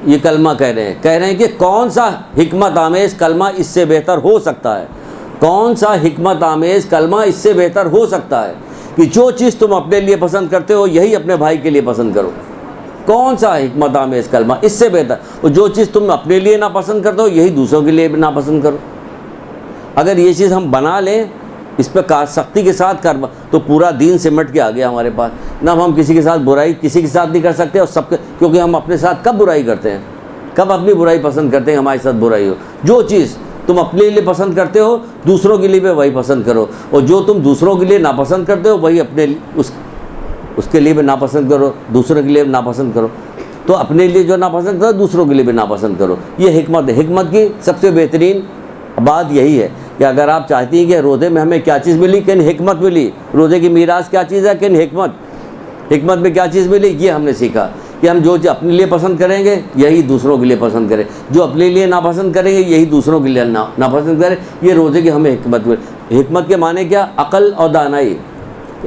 یہ کلمہ کہہ رہے ہیں کہ کون سا حکمت آمیز کلمہ اس سے بہتر ہو سکتا ہے؟ کون سا حکمت آمیز کلمہ اس سے بہتر ہو سکتا ہے کہ جو چیز تم اپنے لیے پسند کرتے ہو یہی اپنے بھائی کے لیے پسند کرو. کون سا حکمت آمیز کلمہ اس سے بہتر؟ اور جو چیز تم اپنے لیے ناپسند کرتے ہو یہی دوسروں کے لیے بھی ناپسند کرو. اگر یہ چیز ہم بنا لیں، اس پہ سختی کے ساتھ کر تو پورا دین سمٹ کے آ گیا ہمارے پاس. نہ ہم کسی کے ساتھ برائی کسی کے ساتھ نہیں کر سکتے، اور سب کے، کیونکہ ہم اپنے ساتھ کب برائی کرتے ہیں، کب اپنی برائی پسند کرتے ہیں؟ ہمارے ساتھ برائی ہو. جو چیز تم اپنے لیے پسند کرتے ہو دوسروں کے لیے بھی وہی پسند کرو، اور جو تم دوسروں کے لیے ناپسند کرتے ہو وہی اپنے اس کے لیے بھی ناپسند کرو، دوسروں کے لیے بھی ناپسند کرو. تو اپنے لیے جو ناپسند کرو دوسروں کے لیے بھی ناپسند کرو. یہ حکمت ہے. حکمت کی سب سے بہترین بات یہی ہے کہ اگر آپ چاہتی ہیں کہ روزے میں ہمیں کیا چیز ملی، کن حکمت ملی، روزے کی میراث کیا چیز ہے، کن حکمت میں کیا چیز ملی، یہ ہم نے سیکھا کہ ہم جو اپنے لیے پسند کریں گے یہی دوسروں کے لیے پسند کریں، جو اپنے لیے ناپسند کریں گے یہی دوسروں کے لیے ناپسند کریں. یہ روزے کی ہمیں حکمت ملی. حکمت کے معنی کیا؟ عقل اور دانائی.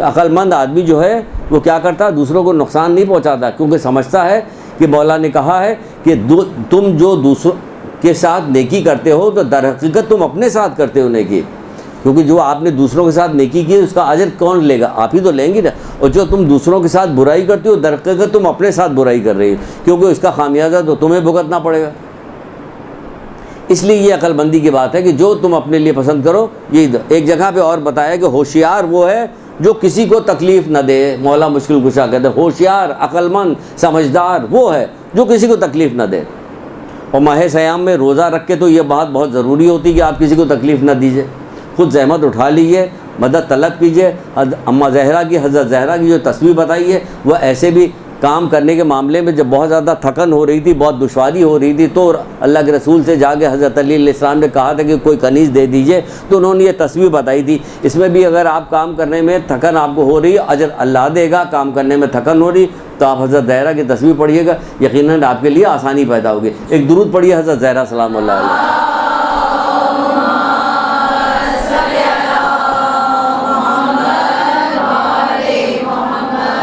عقل مند آدمی جو ہے وہ کیا کرتا ہے؟ دوسروں کو نقصان نہیں پہنچاتا، کیونکہ سمجھتا ہے کہ مولا نے کہا ہے کہ تم جو دوسروں کے ساتھ نیکی کرتے ہو تو در حقیقت تم اپنے ساتھ کرتے ہو نیکی، کیونکہ جو آپ نے دوسروں کے ساتھ نیکی کی اس کا اجر کون لے گا؟ آپ ہی تو لیں گے نا۔ اور جو تم دوسروں کے ساتھ برائی کرتے ہو در حقیقت تم اپنے ساتھ برائی کر رہی ہو، کیونکہ اس کا خامیازہ تو تمہیں بھگتنا پڑے گا۔ اس لیے یہ عقل مندی کی بات ہے کہ جو تم اپنے لیے پسند کرو۔ یہ ایک جگہ پہ اور بتایا کہ ہوشیار وہ ہے جو کسی کو تکلیف نہ دے۔ مولا مشکل کشا کہتے ہیں ہوشیار، عقل مند، سمجھدار وہ ہے جو کسی کو تکلیف نہ دے۔ اور ماہ سیام میں روزہ رکھ کے تو یہ بات بہت ضروری ہوتی کہ آپ کسی کو تکلیف نہ دیجیے، خود زحمت اٹھا لیجیے، مدد طلب کیجیے۔ اماں زہرا کی، حضرت زہرا کی جو تصویر بتائی ہے، وہ ایسے بھی کام کرنے کے معاملے میں جب بہت زیادہ تھکن ہو رہی تھی، بہت دشواری ہو رہی تھی، تو اللہ کے رسول سے جا کے حضرت علی علیہ السلام نے کہا تھا کہ کوئی کنیز دے دیجیے، تو انہوں نے یہ تصویر بتائی تھی۔ اس میں بھی اگر آپ کام کرنے میں تھکن آپ کو ہو رہی ہے، اجر اللہ دے گا۔ کام کرنے میں تھکن ہو رہی تو آپ حضرت زہرا کی تصویر پڑھیے گا، یقیناً آپ کے لیے آسانی پیدا ہوگی۔ ایک درود پڑھیے حضرت زہرا سلام اللہ علیہ۔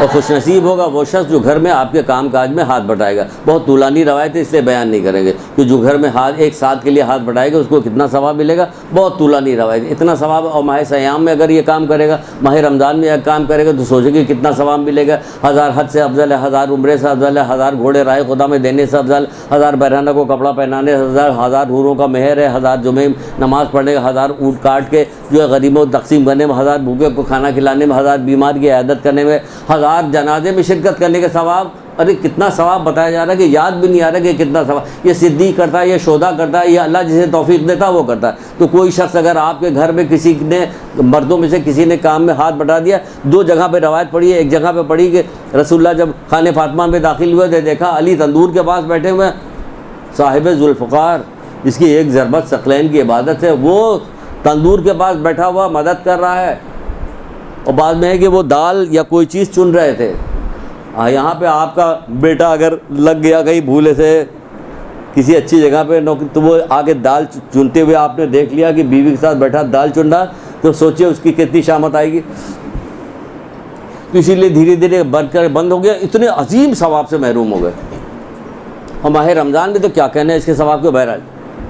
اور خوش نصیب ہوگا وہ شخص جو گھر میں آپ کے کام کاج میں ہاتھ بٹائے گا۔ بہت طولانی روایت ہے اس لیے بیان نہیں کریں گے کہ جو گھر میں ایک ساتھ کے لیے ہاتھ بٹائے گا اس کو کتنا ثواب ملے گا، بہت طولانی روایت، اتنا ثواب۔ اور ماہ سیام میں اگر یہ کام کرے گا، ماہ رمضان میں ایک کام کرے گا تو سوچے کہ کتنا ثواب ملے گا۔ 1000 حج سے افضل ہے، 1000 عمرے سے افضل ہے، 1000 گھوڑے راہ خدا میں دینے سے افضل، 1000 بہرانہ کو کپڑا پہنانے سے افضل، 1000 حوروں کا مہر ہے، 1000 جمعے نماز پڑھنے کا، 1000 اونٹ کاٹ کے جو ہے غریبوں تقسیم کرنے میں، 1000 بھوکے کو کھانا کھلانے میں، 1000 بیمار کی عیادت کرنے میں، 1000 جنازے میں شرکت کرنے کا ثواب۔ ارے کتنا ثواب بتایا جا رہا ہے کہ یاد بھی نہیں آ رہا کہ کتنا ثواب۔ یہ صدیق کرتا ہے، یہ شہداء کرتا ہے، یہ اللہ جسے توفیق دیتا ہے وہ کرتا ہے۔ تو کوئی شخص اگر آپ کے گھر میں کسی نے مردوں میں سے کسی نے کام میں ہاتھ بٹا دیا، دو جگہ پہ روایت پڑھی ہے۔ ایک جگہ پہ پڑھی کہ رسول اللہ جب خانہ فاطمہ میں داخل ہوئے تو دیکھا علی تندور کے پاس بیٹھے ہوئے، صاحب ذوالفقار جس کی ایک ضربت ثقلین کی عبادت ہے، وہ تندور کے پاس بیٹھا ہوا مدد کر رہا ہے۔ اور بعد میں ہے کہ وہ دال یا کوئی چیز چن رہے تھے۔ یہاں پہ آپ کا بیٹا اگر لگ گیا کہیں بھولے سے کسی اچھی جگہ پہ نوکری، تو وہ آگے دال چنتے ہوئے آپ نے دیکھ لیا کہ بیوی کے ساتھ بیٹھا دال چن رہا، تو سوچئے اس کی کتنی شامت آئے گی۔ تو اسی لیے دھیرے دھیرے بند ہو گیا، اتنے عظیم ثواب سے محروم ہو گئے۔ اور ماہ رمضان میں تو کیا کہنا ہے اس کے ثواب کے۔ بہرحال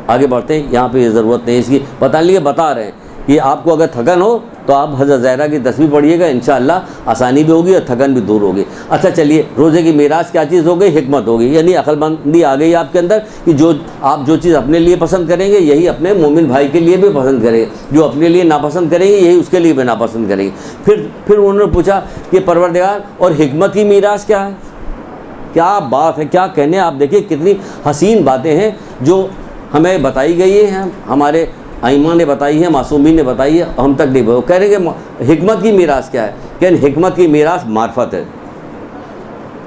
آگے بڑھتے ہیں، یہاں پہ یہ ضرورت نہیں اس کی، بتا رہے ہیں کہ آپ کو اگر تھکن ہو تو آپ حضرت زہرا کی تصویر پڑھیے گا، انشاءاللہ آسانی بھی ہوگی اور تھکن بھی دور ہوگی۔ اچھا چلیے، روزے کی میراث کیا چیز ہو گئی؟ حکمت ہوگی، یعنی عقل مندی آ گئی آپ کے اندر کہ جو چیز اپنے لیے پسند کریں گے یہی اپنے مومن بھائی کے لیے بھی پسند کریں گے، جو اپنے لیے ناپسند کریں گے یہی اس کے لیے بھی ناپسند کریں گے۔ پھر انہوں نے پوچھا کہ پروردگار اور حکمت کی میراث کیا ہے؟ کیا بات ہے، کیا کہنے۔ آپ دیکھیے کتنی حسین باتیں ہیں جو ہمیں بتائی گئی ہیں، ہمارے ائمہ نے بتائی ہے، معصومین نے بتائی ہے، ہم تک نہیں۔ کہہ رہے کہ حکمت کی میراث کیا ہے؟ کہ حکمت کی میراث معرفت ہے۔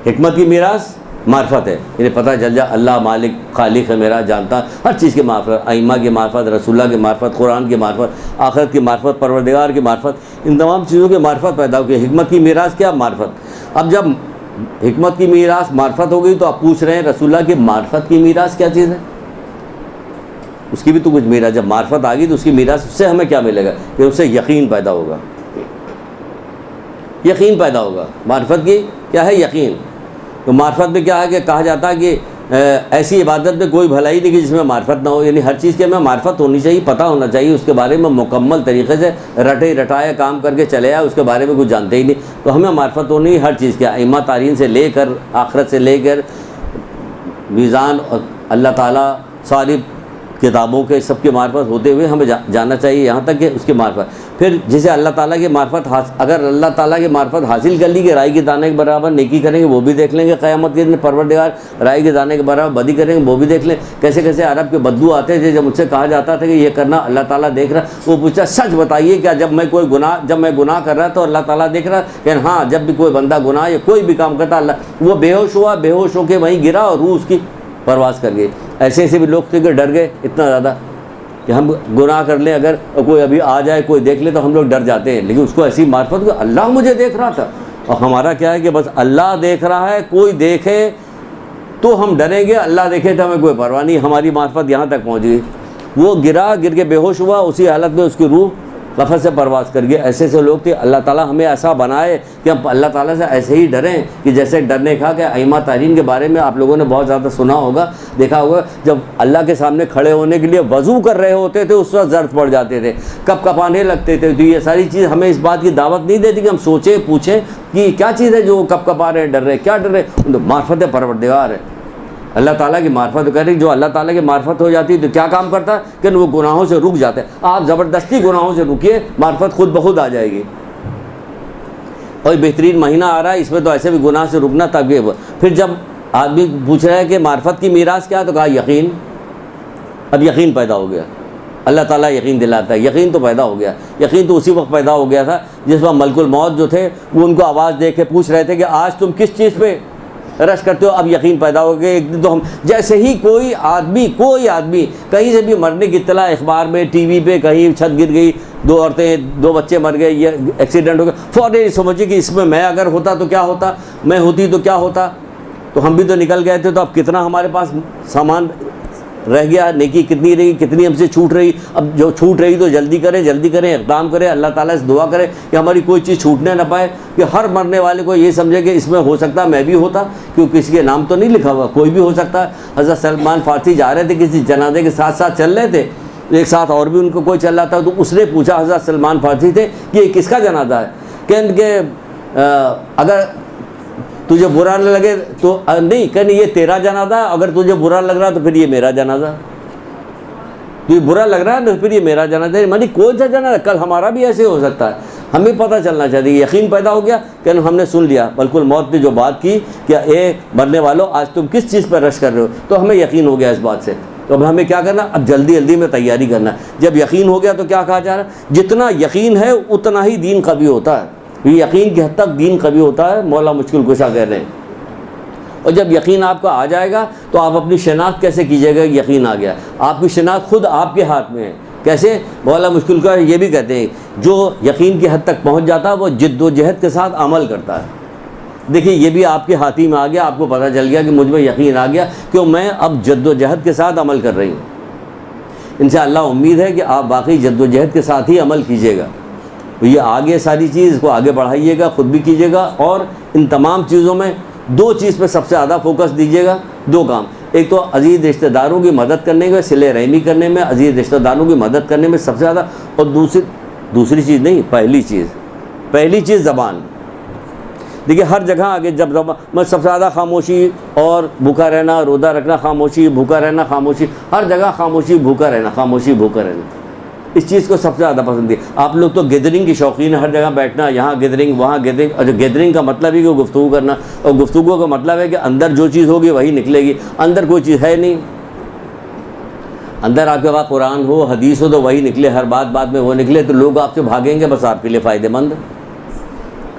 حکمت کی میراث معرفت ہے، یعنی پتہ چل جائے اللہ مالک خالق ہے میرا، جانتا ہر چیز کی معرفت، ائمہ کی معرفت، رسول اللہ کی معرفت، قرآن کی معرفت، آخرت کی معرفت، پروردگار کی معرفت، ان تمام چیزوں کی معرفت پیدا ہوگی۔ حکمت کی میراث کیا؟ معرفت۔ اب جب حکمت کی میراث معرفت ہو گئی تو آپ پوچھ رہے ہیں رسول اللہ کی معرفت کی میراث کیا چیز ہے؟ اس کی بھی تو کچھ میراث، جب معرفت آ گئی تو اس کی میراث، اس سے ہمیں کیا ملے گا؟ کہ اس سے یقین پیدا ہوگا، یقین پیدا ہوگا۔ معرفت کی کیا ہے؟ یقین۔ تو معرفت میں کیا ہے کہ کہا جاتا ہے کہ ایسی عبادت میں کوئی بھلائی نہیں کہ جس میں معرفت نہ ہو، یعنی ہر چیز کے ہمیں معرفت ہونی چاہیے، پتہ ہونا چاہیے اس کے بارے میں مکمل طریقے سے، رٹے رٹایا کام کر کے چلے آئے، اس کے بارے میں کچھ جانتے ہی نہیں۔ تو ہمیں معرفت ہونی ہے ہر چیز کی، ائمہ تارین سے لے کر آخرت سے لے کر میزان اور اللہ تعالیٰ ساری کتابوں کے سب کی معرفت ہوتے ہوئے ہمیں جاننا چاہیے یہاں تک کہ اس کی معرفت۔ پھر جسے اللہ تعالیٰ کی معرفت اگر اللہ تعالیٰ کی معرفت حاصل کر لی کہ رائے کے دانے کے برابر نیکی کریں گے وہ بھی دیکھ لیں گے قیامت کے دن، پروردگار رائے کے دانے کے برابر بدی کریں گے وہ بھی دیکھ لیں۔ کیسے کیسے عرب کے بدو آتے تھے، جب مجھ سے کہا جاتا تھا کہ یہ کرنا اللہ تعالیٰ دیکھ رہا، وہ پوچھا سچ بتائیے کیا جب میں گناہ کر رہا تو اللہ تعالیٰ دیکھ رہا؟ کہ ہاں، جب بھی کوئی بندہ گناہ یا کوئی بھی کام کرتا اللہ، وہ بے ہوش ہوا، بے ہوش ہو کے وہیں گرا اور روح اس کی پرواز کر گئی۔ ایسے بھی لوگ تھے کہ ڈر گئے اتنا زیادہ کہ ہم گناہ کر لیں، اگر کوئی ابھی آ جائے کوئی دیکھ لے تو ہم لوگ ڈر جاتے ہیں، لیکن اس کو ایسی معرفت کہ اللہ مجھے دیکھ رہا تھا۔ اور ہمارا کیا ہے کہ بس اللہ دیکھ رہا ہے، کوئی دیکھے تو ہم ڈریں گے، اللہ دیکھے تو ہمیں کوئی پرواہ نہیں۔ ہماری معرفت یہاں تک پہنچ گئی، وہ گر کے بے ہوش ہوا، اسی حالت میں اس کی روح لفظ سے پرواز کر گئے. ایسے لوگ تھے. اللہ تعالیٰ ہمیں ایسا بنائے کہ ہم اللہ تعالیٰ سے ایسے ہی ڈریں کہ جیسے ڈرنے کا کہ ائمہ تارین کے بارے میں آپ لوگوں نے بہت زیادہ سنا ہوگا, دیکھا ہوگا, جب اللہ کے سامنے کھڑے ہونے کے لیے وضو کر رہے ہوتے تھے اس وقت زرد پڑ جاتے تھے, کپ کپانے لگتے تھے. تو یہ ساری چیز ہمیں اس بات کی دعوت نہیں دیتی کہ ہم سوچیں پوچھیں کہ کیا چیز ہے جو کپ کپا رہے ہیں, ڈر رہے, کیا ڈر رہے. معرفت پروردگار ہے, اللہ تعالیٰ کی معرفت کر رہی. جو اللہ تعالیٰ کی معرفت ہو جاتی ہے تو کیا کام کرتا ہے کہ وہ گناہوں سے رک جاتے ہیں. آپ زبردستی گناہوں سے رکیے, معرفت خود بخود آ جائے گی. اور بہترین مہینہ آ رہا ہے, اس میں تو ایسے بھی گناہ سے رکنا تاکہ. پھر جب آدمی پوچھ رہا ہے کہ معرفت کی میراث کیا, تو کہا یقین. اب یقین پیدا ہو گیا, اللہ تعالیٰ یقین دلاتا ہے. یقین تو پیدا ہو گیا. یقین تو اسی وقت پیدا ہو گیا تھا جس وقت ملک الموت جو تھے وہ ان کو آواز دے کے پوچھ رہے تھے کہ آج تم کس چیز پہ رش کرتے ہو. اب یقین پیدا ہو گیا. ایک دن تو ہم جیسے ہی کوئی آدمی کہیں سے بھی مرنے کی اطلاع اخبار میں, ٹی وی پہ, کہیں چھت گر گئی, 2 عورتیں 2 بچے مر گئے, یہ ایکسیڈنٹ ہو گیا, فوراً سمجھے کہ اس میں اگر ہوتا تو کیا ہوتا, میں ہوتی تو کیا ہوتا. تو ہم بھی تو نکل گئے تھے. تو اب کتنا ہمارے پاس سامان رہ گیا, نیکی کتنی رہی, کتنی ہم سے چھوٹ رہی. اب جو چھوٹ رہی تو جلدی کریں, اقدام کریں, اللہ تعالیٰ سے دعا کریں کہ ہماری کوئی چیز چھوٹنے نہ پائے. کہ ہر مرنے والے کو یہ سمجھے کہ اس میں ہو سکتا میں بھی ہوتا, کیونکہ کسی کے نام تو نہیں لکھا ہوا, کوئی بھی ہو سکتا ہے. حضرت سلمان فارسی جا رہے تھے کسی جنازے کے ساتھ چل رہے تھے, ایک ساتھ اور بھی ان کو کوئی چل رہا تھا. تو اس نے پوچھا, حضرت سلمان فارسی تھے, کہ یہ کس کا جنازہ ہے. کہ اگر تجھے برا نہ لگے تو نہیں, کہ یہ تیرا جنازہ ہے, اگر تجھے برا لگ رہا تو پھر یہ میرا جنازہ. تجھے برا لگ رہا ہے تو پھر یہ میرا جنازہ ہے. یعنی کون سا جنازہ, کل ہمارا بھی ایسے ہو سکتا ہے. ہمیں پتہ چلنا چاہیے. یقین پیدا ہو گیا کہ ہم نے سن لیا, بالکل موت نے جو بات کی کہ اے مرنے والوں آج تم کس چیز پر رش کر رہے ہو, تو ہمیں یقین ہو گیا اس بات سے. تو اب ہمیں کیا کرنا, اب جلدی میں تیاری کرنا. جب یقین ہو گیا تو کیا کہا جا رہا ہے, جتنا یقین ہے اتنا ہی دین قوی ہوتا ہے. یقین کی حد تک دین قوی ہوتا ہے, مولا مشکل کشا کہہ رہے ہیں. اور جب یقین آپ کا آ جائے گا تو آپ اپنی شناخت کیسے کیجیے گا, یقین آ گیا. آپ کی شناخت خود آپ کے ہاتھ میں ہے. کیسے, مولا مشکل کا یہ بھی کہتے ہیں, جو یقین کی حد تک پہنچ جاتا ہے وہ جد و جہد کے ساتھ عمل کرتا ہے. دیکھیے یہ بھی آپ کے ہاتھ ہی میں آ گیا, آپ کو پتہ چل گیا کہ مجھ میں یقین آ گیا کہ میں اب جد و جہد کے ساتھ عمل کر رہی ہوں. انشاءاللہ امید ہے کہ آپ باقی جد و جہد کے ساتھ ہی عمل کیجیے گا. یہ آگے ساری چیز اس کو آگے بڑھائیے گا, خود بھی کیجیے گا. اور ان تمام چیزوں میں 2 چیز پہ سب سے زیادہ فوکس دیجیے گا, 2 کام. ایک تو عزیز رشتہ داروں کی مدد کرنے میں, صلہ رحمی کرنے میں, عزیز رشتہ داروں کی مدد کرنے میں سب سے زیادہ. اور دوسری چیز نہیں, پہلی چیز زبان. دیکھیے ہر جگہ آگے جب میں سب سے زیادہ خاموشی اور بھوکا رہنا, روزہ رکھنا, خاموشی, بھوکا رہنا, خاموشی, ہر جگہ خاموشی, بھوکا رہنا, خاموشی, بھوکا رہنا. اس چیز کو سب سے زیادہ پسند ہے. آپ لوگ تو گیدرنگ کی شوقین ہیں, ہر جگہ بیٹھنا, یہاں گیدرنگ, وہاں گیدرنگ. اور گیدرنگ کا مطلب ہے کہ گفتگو کرنا, اور گفتگو کا مطلب ہے کہ اندر جو چیز ہوگی وہی نکلے گی. اندر کوئی چیز ہے نہیں. اندر آپ کے پاس قرآن ہو, حدیث ہو تو وہی نکلے. ہر بات میں وہ نکلے تو لوگ آپ سے بھاگیں گے, بس آپ کے لیے فائدہ مند.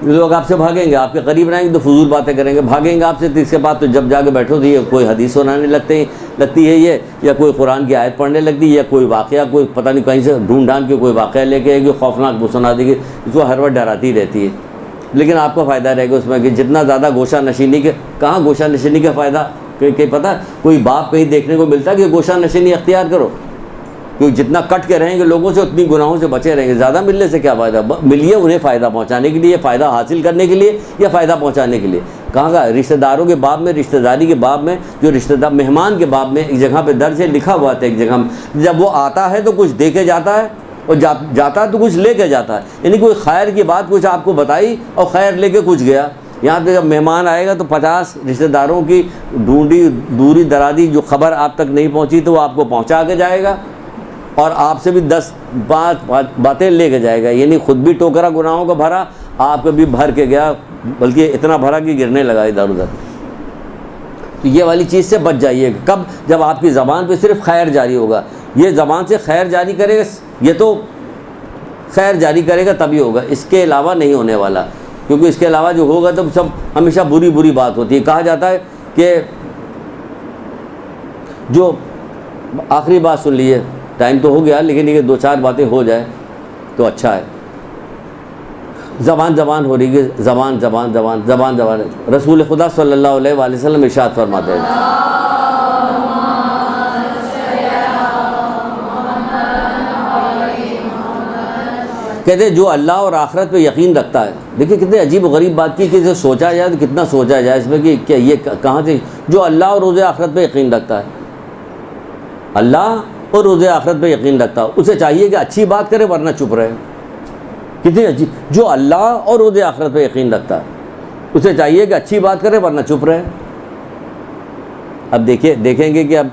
لوگ آپ سے بھاگیں گے, آپ کے قریب رہیں گے تو فضول باتیں کریں گے, بھاگیں گے آپ سے. تو اس کے بعد تو جب جا کے بیٹھو تو یہ کوئی حدیث سنانے لگتی ہے یہ, یا کوئی قرآن کی آیت پڑھنے لگتی ہے, یا کوئی واقعہ, کوئی پتہ نہیں کہیں سے ڈھونڈ ڈھانڈ کے کوئی واقعہ لے کے کہ خوفناک وہ سنا دے گی. اس کو ہر وقت ڈراتی رہتی ہے. لیکن آپ کو فائدہ رہے گا اس میں کہ جتنا زیادہ گوشہ نشینی کے, کہاں گوشہ نشینی کا فائدہ کہ پتہ کوئی باپ کہیں دیکھنے کو ملتا ہے کہ گوشہ نشینی اختیار کرو. کیونکہ جتنا کٹ کے رہیں گے لوگوں سے اتنی گناہوں سے بچے رہیں گے. زیادہ ملنے سے کیا فائدہ, ملیے انہیں فائدہ پہنچانے کے لیے, فائدہ حاصل کرنے کے لیے, یا فائدہ پہنچانے کے لیے. کہاں کا رشتہ داروں کے باب میں, رشتہ داری کے باب میں, جو رشتہ دار مہمان کے باب میں ایک جگہ پہ درج ہے, لکھا ہوا تھا ایک جگہ میں, جب وہ آتا ہے تو کچھ دے کے جاتا ہے, اور جاتا ہے تو کچھ لے کے جاتا ہے. یعنی کوئی خیر کی بات کچھ آپ کو بتائی اور خیر لے کے کچھ گیا. یہاں پہ جب مہمان آئے گا تو 50 رشتہ داروں کی ڈھونڈی دوری درازی جو خبر آپ تک نہیں پہنچی تو وہ آپ کو پہنچا کے جائے گا, اور آپ سے بھی 10 باتیں لے کے جائے گا. یعنی خود بھی ٹوکرا گناہوں کا بھرا, آپ کو بھی بھر کے گیا, بلکہ اتنا بھرا کہ گرنے لگا ادھر ادھر. تو یہ والی چیز سے بچ جائیے. کب, جب آپ کی زبان پہ صرف خیر جاری ہوگا. یہ زبان سے خیر جاری کرے گا, یہ تو خیر جاری کرے گا تبھی ہوگا, اس کے علاوہ نہیں ہونے والا. کیونکہ اس کے علاوہ جو ہوگا تو سب ہمیشہ بری بات ہوتی ہے. کہا جاتا ہے کہ جو آخری بات سن لیے, ٹائم تو ہو گیا لیکن یہ 2-4 باتیں ہو جائے تو اچھا ہے. زبان ہو رہی ہے, زبان. رسول خدا صلی اللہ علیہ وآلہ وسلم ارشاد فرماتے ہیں, کہتے ہیں جو اللہ اور آخرت پہ یقین رکھتا ہے. دیکھیے کتنے عجیب و غریب بات کی کہ اسے سوچا جائے تو کتنا سوچا جائے اس میں کہ کیا یہ کہاں سے. جو اللہ اور روز آخرت پہ یقین رکھتا ہے, اللہ اور روز آخرت پہ یقین رکھتا ہے, اسے چاہیے کہ اچھی بات کرے ورنہ چپ رہے. کتنی عجیب. جو اللہ اور روز آخرت پہ یقین رکھتا ہے اسے چاہیے کہ اچھی بات کرے ورنہ چپ رہے. اب دیکھیں گے کہ اب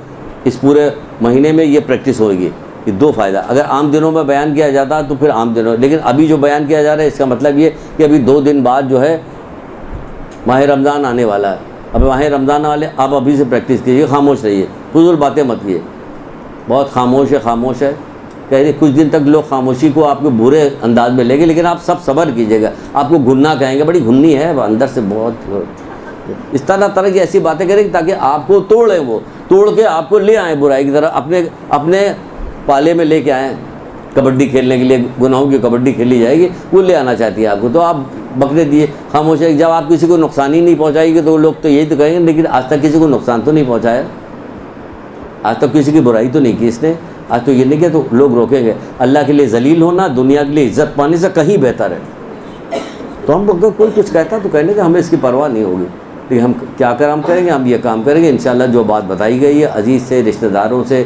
اس پورے مہینے میں یہ پریکٹس ہوگی. یہ دو فائدہ, اگر عام دنوں میں بیان کیا جاتا تو پھر عام دنوں, لیکن ابھی جو بیان کیا جا رہا ہے اس کا مطلب یہ کہ ابھی 2 دن بعد جو ہے ماہ رمضان آنے والا ہے. اب ماہ رمضان والے آپ ابھی سے پریکٹس کیجیے, خاموش رہیے, فضول باتیں مت کیے. بہت خاموش ہے. کہہ رہے کچھ دن تک لوگ خاموشی کو آپ کو برے انداز میں لیں گے, لیکن آپ سب صبر کیجیے گا. آپ کو گھننا کہیں گے, بڑی گھنی ہے اندر سے, بہت اس طرح کی ایسی باتیں کریں تاکہ آپ کو توڑیں, وہ توڑ کے آپ کو لے آئیں برائی کی طرف, اپنے پالے میں لے کے آئیں. کبڈی کھیلنے کے لیے گناہوں کی کبڈی کھیلی جائے گی, وہ لے آنا چاہتی ہے آپ کو, تو آپ بکرے دیے, خاموش ہے. جب آپ کسی کو نقصان ہی نہیں پہنچائے گی تو لوگ تو یہی تو کہیں گے لیکن آج تک کسی کو نقصان تو نہیں پہنچایا, آج تک کسی کی برائی تو نہیں کی اس نے, آج تو یہ نہیں کیا, تو لوگ روکیں گے. اللہ کے لیے ذلیل ہونا دنیا کے لیے عزت پانے سے کہیں بہتر ہے. تو ہم اگر کوئی کچھ کہتا تو کہنے کہ ہمیں اس کی پرواہ نہیں ہوگی, لیکن ہم کیا کام کریں گے, ہم یہ کام کریں گے انشاءاللہ جو بات بتائی گئی ہے. عزیز سے, رشتہ داروں سے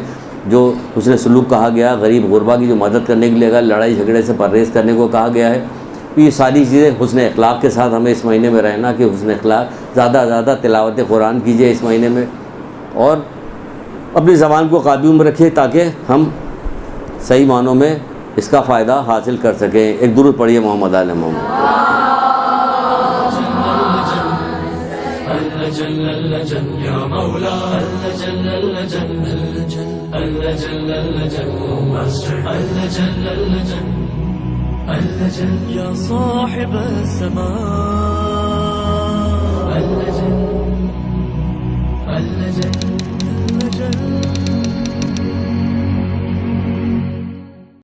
جو حسن سلوک کہا گیا, غریب غربا کی جو مدد کرنے کے لیے اگر لڑائی جھگڑے سے پرہیز کرنے کو کہا گیا ہے, یہ ساری چیزیں حسن اخلاق کے ساتھ ہمیں اس مہینے میں رہنا, کہ حسن اخلاق زیادہ زیادہ تلاوت قرآن کیجیے اس مہینے میں, اور اپنی زبان کو قابو میں رکھیے تاکہ ہم صحیح معنوں میں اس کا فائدہ حاصل کر سکیں. ایک درود پڑھیے محمد آل محمد. يا صاحب السماء